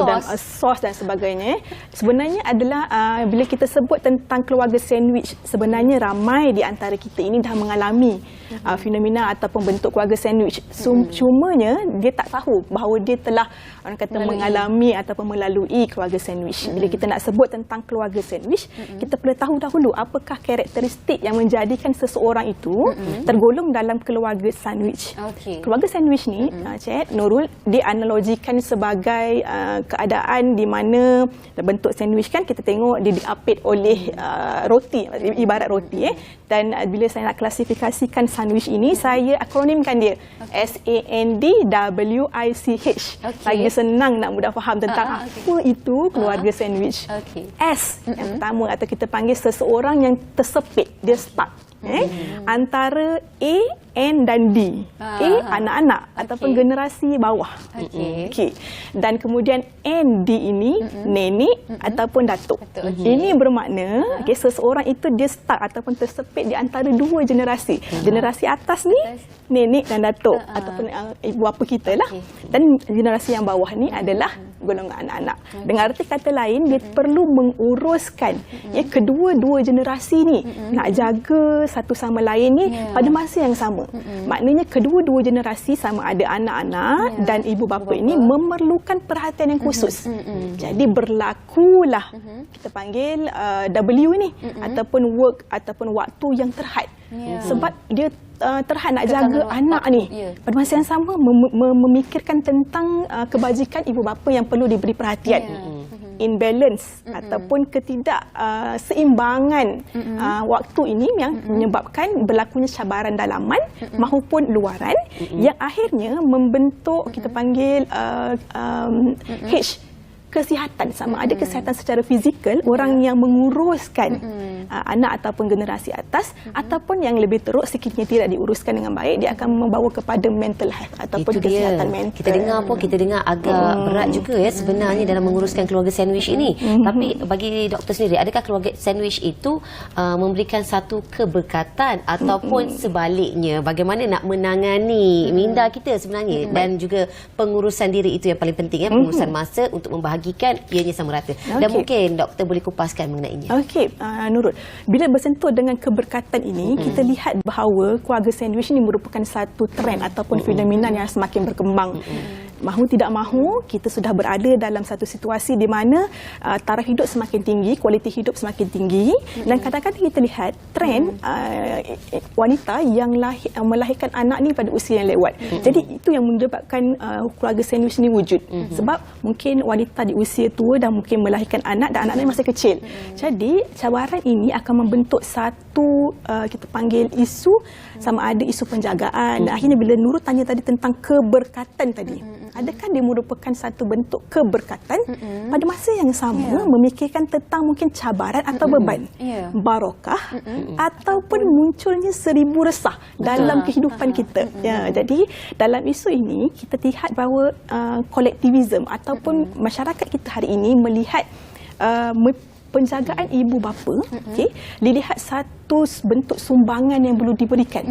dan sos dan sebagainya. Sebenarnya adalah bila kita sebut tentang keluarga sandwich, sebenarnya ramai di antara kita ini dah mengalami fenomena ataupun bentuk keluarga sandwich. Cumanya dia tak tahu bahawa dia telah mengalami ataupun melalui keluarga sandwich. Bila kita nak sebut tentang keluarga sandwich, kita perlu tahu dahulu apakah karakteristik yang menjadikan seseorang itu tergolong dalam keluarga sandwich. Keluarga sandwich ni, Cik Nurul, dianalogikan sebagai keadaan di mana bentuk sandwich kan kita tengok dia diapit oleh roti, ibarat roti. Dan bila saya nak klasifikasikan sandwich ini, saya akronimkan dia SANDWICH. Lagi senang nak mudah faham tentang apa itu keluarga sandwich. S yang pertama atau kita panggil seseorang yang tersepit, dia stuck. Antara A, N dan D. A anak-anak ataupun generasi bawah. Dan kemudian N, D ini nenek ataupun datuk. Ini bermakna seseorang itu dia stuck ataupun tersepit di antara dua generasi. Generasi atas ni nenek dan datuk ataupun ibu bapa kita lah. Dan generasi yang bawah ni adalah golongan anak-anak. Dengan arti kata lain, dia perlu menguruskan kedua-dua generasi ni, nak jaga satu sama lain ni pada masa yang sama. Maknanya kedua-dua generasi sama ada anak-anak dan ibu bapa ini memerlukan perhatian yang khusus. Jadi berlakulah kita panggil W ni ataupun work ataupun waktu yang terhad. Sebab dia terhad nak jaga anak ni. Pada masa yang sama memikirkan tentang kebajikan ibu bapa yang perlu diberi perhatian. Imbalance ataupun ketidakseimbangan waktu ini yang menyebabkan berlakunya cabaran dalaman maupun luaran yang akhirnya membentuk kita panggil H, kesihatan, sama ada kesihatan secara fizikal orang yang menguruskan anak ataupun generasi atas ataupun yang lebih teruk sekiranya tidak diuruskan dengan baik, dia akan membawa kepada mental health ataupun itu kesihatan mental. Kita dengar agak berat juga sebenarnya dalam menguruskan keluarga sandwich ini. Tapi bagi doktor sendiri, adakah keluarga sandwich itu memberikan satu keberkatan ataupun sebaliknya, bagaimana nak menangani minda kita sebenarnya dan juga pengurusan diri itu yang paling penting pengurusan masa untuk membahagikan ianya sama rata. Dan mungkin doktor boleh kupaskan mengenainya. Nurul, bila bersentuh dengan keberkatan ini, kita lihat bahawa keluarga sandwich ini merupakan satu trend ataupun fenomena yang semakin berkembang. Mahu tidak mahu, kita sudah berada dalam satu situasi di mana taraf hidup semakin tinggi, kualiti hidup semakin tinggi dan kadang-kadang kita lihat trend wanita yang melahirkan anak ni pada usia yang lewat. Jadi itu yang menyebabkan keluarga sandwich ni wujud. Sebab mungkin wanita di usia tua dan mungkin melahirkan anak dan anak-anak masih kecil. Jadi cabaran ini akan membentuk satu kita panggil isu, sama ada isu penjagaan. Dan akhirnya bila Nurul tanya tadi tentang keberkatan tadi, adakah dia merupakan satu bentuk keberkatan pada masa yang sama memikirkan tentang mungkin cabaran atau beban, barokah ataupun munculnya seribu resah dalam kehidupan kita. Jadi dalam isu ini kita lihat bahawa kolektivisme ataupun masyarakat kita hari ini melihat penjagaan ibu bapa dilihat satu satu bentuk sumbangan yang perlu diberikan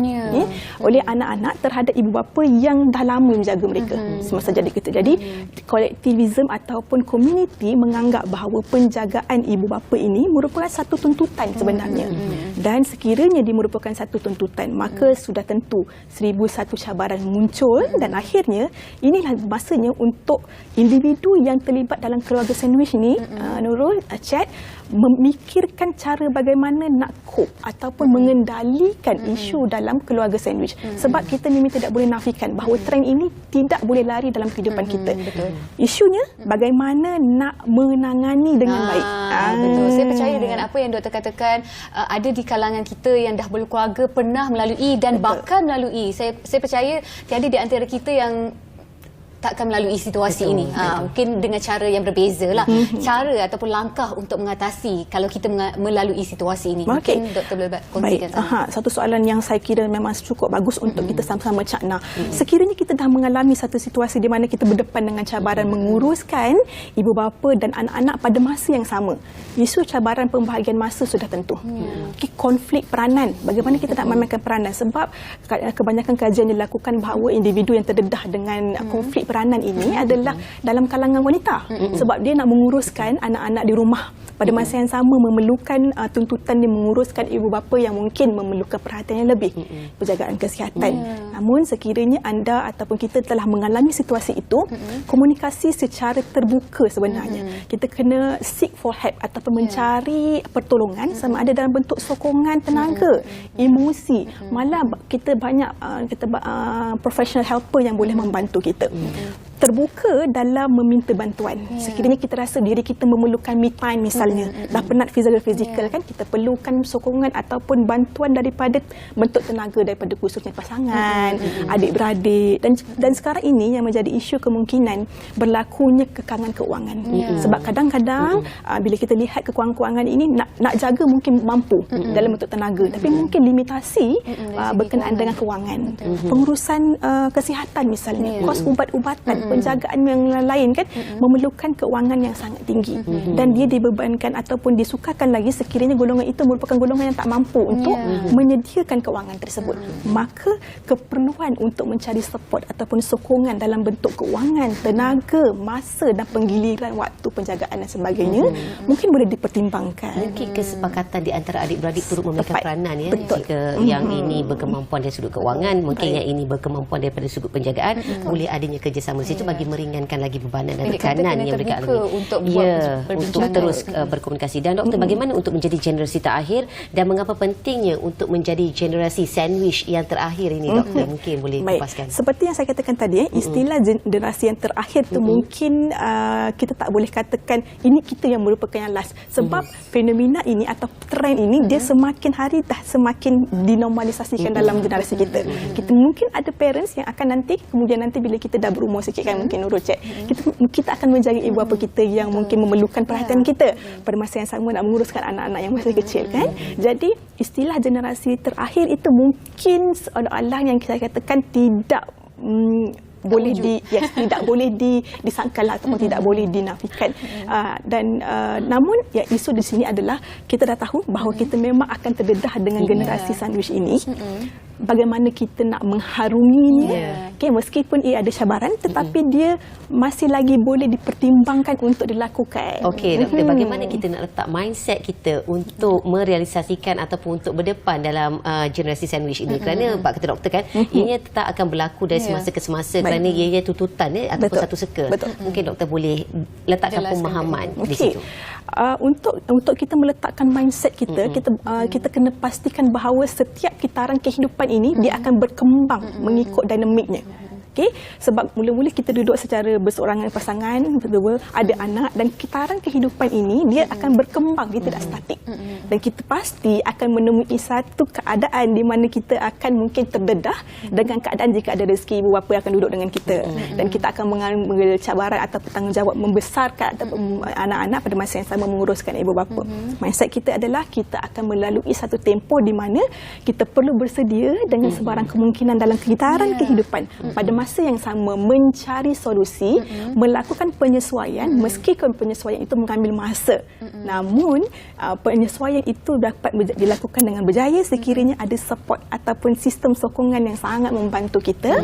oleh anak-anak terhadap ibu bapa yang dah lama menjaga mereka semasa jadi kita. Jadi kolektivisme ataupun komuniti menganggap bahawa penjagaan ibu bapa ini merupakan satu tuntutan sebenarnya. Dan sekiranya dia merupakan satu tuntutan, maka sudah tentu 1001 cabaran muncul dan akhirnya inilah masanya untuk individu yang terlibat dalam keluarga sandwich ni, Nurul, Chat, memikirkan cara bagaimana nak cope ataupun mengendalikan isu dalam keluarga sandwich. Sebab kita memang tidak boleh nafikan bahawa trend ini tidak boleh lari dalam kehidupan kita. Betul. Isunya bagaimana nak menangani dengan baik. Betul. Saya percaya dengan apa yang doktor katakan, ada di kalangan kita yang dah berkeluarga pernah melalui dan bakal melalui. Saya percaya tiada di antara kita yang takkan melalui situasi ini. Mungkin dengan cara yang berbeza lah. Cara ataupun langkah untuk mengatasi kalau kita melalui situasi ini. Mungkin doktor boleh kongsikan. Satu soalan yang saya kira memang cukup bagus untuk kita sama-sama cakna. Sekiranya kita dah mengalami satu situasi di mana kita berdepan dengan cabaran menguruskan ibu bapa dan anak-anak pada masa yang sama. Isu cabaran pembahagian masa sudah tentu. Konflik peranan. Bagaimana kita nak memainkan peranan? Sebab kebanyakan kajian dilakukan bahawa individu yang terdedah dengan konflik peranan ini adalah dalam kalangan wanita, sebab dia nak menguruskan anak-anak di rumah pada masa yang sama memerlukan tuntutan dia menguruskan ibu bapa yang mungkin memerlukan perhatian yang lebih, penjagaan kesihatan. Namun sekiranya anda ataupun kita telah mengalami situasi itu, komunikasi secara terbuka sebenarnya. Kita kena seek for help ataupun mencari pertolongan, sama ada dalam bentuk sokongan tenaga, emosi, malah kita banyak professional helper yang boleh membantu kita. Terbuka dalam meminta bantuan. Sekiranya kita rasa diri kita memerlukan me time misalnya, dah penat fizikal kan, kita perlukan sokongan ataupun bantuan daripada bentuk tenaga daripada khususnya pasangan, adik-beradik, dan sekarang ini yang menjadi isu kemungkinan berlakunya kekangan keuangan. Sebab kadang-kadang bila kita lihat kekurangan-keuangan ini nak jaga mungkin mampu dalam bentuk tenaga, tapi mungkin limitasi berkenaan dengan keuangan. Pengurusan kesihatan misalnya, kos ubat-ubatan, penjagaan yang lain kan memerlukan keuangan yang sangat tinggi, dan dia dibebankan ataupun disukarkan lagi sekiranya golongan itu merupakan golongan yang tak mampu untuk menyediakan keuangan tersebut. Maka keperluan untuk mencari support ataupun sokongan dalam bentuk keuangan, tenaga, masa dan penggiliran waktu penjagaan dan sebagainya mungkin boleh dipertimbangkan. Mungkin kesepakatan di antara adik-beradik turut memberikan peranan ya. Jika yang ini berkemampuan dari sudut keuangan, mungkin yang ini berkemampuan daripada sudut penjagaan, boleh adanya kerjasama itu bagi meringankan lagi bebanan dan tekanan yang mereka alami untuk terus berkomunikasi. Dan doktor, bagaimana untuk menjadi generasi terakhir dan mengapa pentingnya untuk menjadi generasi sandwich yang terakhir ini, doktor? Mungkin boleh kupaskan. Seperti yang saya katakan tadi, istilah generasi yang terakhir itu mungkin kita tak boleh katakan ini kita yang merupakan yang last, sebab fenomena ini atau trend ini dia semakin hari dah semakin dinormalisasikan dalam generasi kita. Kita mungkin ada parents yang akan kemudian nanti bila kita dah berumur sikit kan, mungkin Nurul cek, kita akan menjaga ibu bapa kita yang mungkin memerlukan perhatian kita pada masa yang sama nak menguruskan anak-anak yang masih kecil kan. Jadi istilah generasi terakhir itu mungkin seolah-olah yang saya katakan tidak boleh tidak boleh disangkal ataupun tidak boleh dinafikan. Namun isu di sini adalah kita dah tahu bahawa kita memang akan terdedah dengan generasi sandwich ini. Bagaimana kita nak mengharuminya, meskipun ia ada cabaran, tetapi dia masih lagi boleh dipertimbangkan untuk dilakukan. Okey, doktor, bagaimana kita nak letak mindset kita untuk merealisasikan ataupun untuk berdepan dalam generasi sandwich ini? Kerana Pak kata doktor kan, ianya tetap akan berlaku dari semasa ke semasa kerana ianya tuntutan ataupun satu seka. Mungkin doktor boleh letakkan pemahaman di situ. Untuk kita meletakkan mindset kita, kita kena pastikan bahawa setiap kitaran kehidupan ini dia akan berkembang mengikut dinamiknya. Sebab mula-mula kita duduk secara berseorangan pasangan, berdua, ada anak, dan kitaran kehidupan ini dia akan berkembang, dia tidak statik. Dan kita pasti akan menemui satu keadaan di mana kita akan mungkin terdedah dengan keadaan jika ada rezeki ibu bapa yang akan duduk dengan kita, dan kita akan mengambil cabaran atau tanggungjawab membesarkan anak-anak pada masa yang sama menguruskan ibu bapa. Mindset kita adalah kita akan melalui satu tempoh di mana kita perlu bersedia dengan sebarang kemungkinan dalam kitaran kehidupan pada masa masa yang sama mencari solusi, melakukan penyesuaian meskipun penyesuaian itu mengambil masa. Namun penyesuaian itu dapat dilakukan dengan berjaya sekiranya ada support ataupun sistem sokongan yang sangat membantu kita.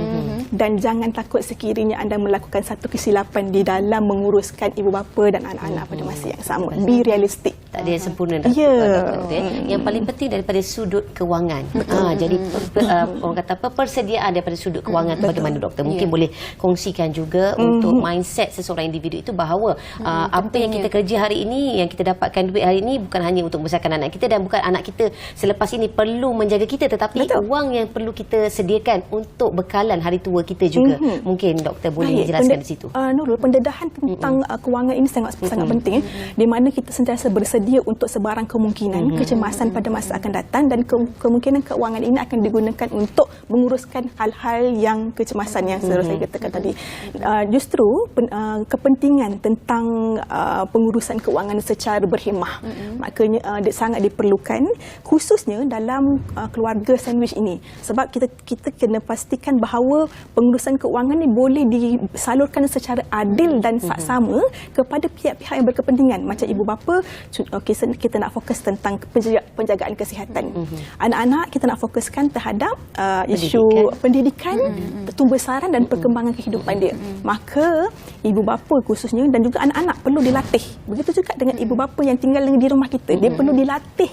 Dan jangan takut sekiranya anda melakukan satu kesilapan di dalam menguruskan ibu bapa dan anak-anak pada masa yang sama. Be realistic. Tak ada yang sempurna, doktor. Yang paling penting daripada sudut kewangan. Jadi orang kata apa, persediaan daripada sudut kewangan itu bagaimana, doktor? Mungkin boleh kongsikan juga untuk mindset seseorang individu itu bahawa apa yang kita kerja hari ini, yang kita dapatkan duit hari ini bukan hanya untuk membesarkan anak kita, dan bukan anak kita selepas ini perlu menjaga kita, tetapi wang yang perlu kita sediakan untuk bekalan hari tua kita juga. Mungkin doktor boleh jelaskan di situ. Nurul, pendedahan tentang kewangan ini sangat penting, di mana kita sentiasa bersedia untuk sebarang kemungkinan kecemasan pada masa akan datang, dan kemungkinan keuangan ini akan digunakan untuk menguruskan hal-hal yang kecemasan yang saya katakan tadi. Justru kepentingan tentang pengurusan keuangan secara berhemah makanya sangat diperlukan, khususnya dalam keluarga sandwich ini, sebab kita kena pastikan bahawa pengurusan keuangan ini boleh disalurkan secara adil dan saksama kepada pihak-pihak yang berkepentingan, macam ibu bapa. Kita nak fokus tentang penjagaan kesihatan. Anak-anak kita nak fokuskan terhadap isu pendidikan, tumbesaran dan perkembangan kehidupan dia. Maka ibu bapa khususnya dan juga anak-anak perlu dilatih. Begitu juga dengan ibu bapa yang tinggal di rumah kita. Dia perlu dilatih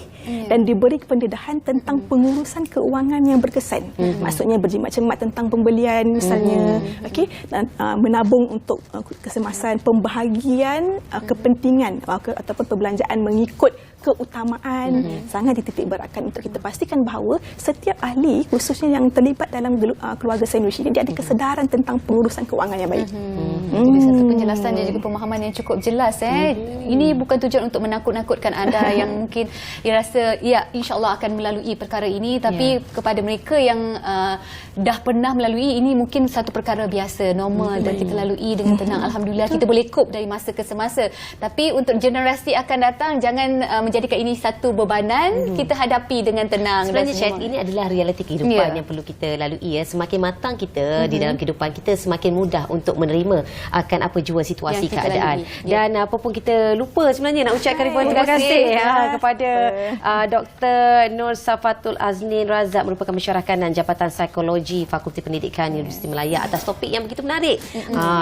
dan diberi pendedahan tentang pengurusan keuangan yang berkesan. Maksudnya berjimat-cermat tentang pembelian misalnya, dan menabung untuk kesemasan, pembahagian kepentingan ataupun perbelanjaan mengikut keutamaan sangat dititik beratkan untuk kita pastikan bahawa setiap ahli khususnya yang terlibat dalam keluarga sandwich ini, dia ada kesedaran tentang pengurusan keuangan yang baik. Jadi satu penjelasan dan juga pemahaman yang cukup jelas. Ini bukan tujuan untuk menakut-nakutkan anda yang mungkin rasa insya-Allah akan melalui perkara ini, tapi kepada mereka yang dah pernah melalui ini, mungkin satu perkara biasa, normal dan kita lalui dengan tenang. Alhamdulillah kita boleh cope dari masa ke semasa. Tapi untuk generasi akan datang, jangan menjadikan ini satu bebanan, kita hadapi dengan tenang. Sebenarnya Syed, ini adalah realiti kehidupan yang perlu kita lalui. Semakin matang kita di dalam kehidupan kita, semakin mudah untuk menerima akan apa jua situasi keadaan. Dan apa pun kita lupa sebenarnya nak ucapkan ribuan terima kasih kepada Dr. Nur Safatul Aznin Razak, merupakan mesyuarah kanan Jabatan Psikologi Fakulti Pendidikan Universiti Melaya, atas topik yang begitu menarik.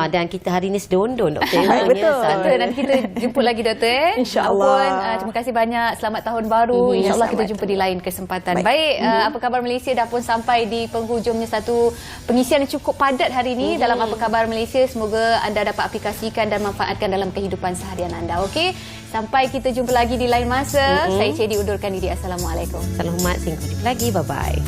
Dan kita hari ini sedondon, doktor. Betul. Nanti kita jemput lagi, doktor. InsyaAllah. Terima kasih banyak. Selamat tahun baru. InsyaAllah kita jumpa di lain kesempatan. Baik, Apa Khabar Malaysia dah pun sampai di penghujungnya satu pengisian yang cukup padat hari ini dalam Apa Khabar Malaysia. Semoga anda dapat aplikasikan dan manfaatkan dalam kehidupan seharian anda. Okey, sampai kita jumpa lagi di lain masa. Saya Cedi undurkan diri. Assalamualaikum. Salam hormat. Sampai jumpa lagi. Bye-bye.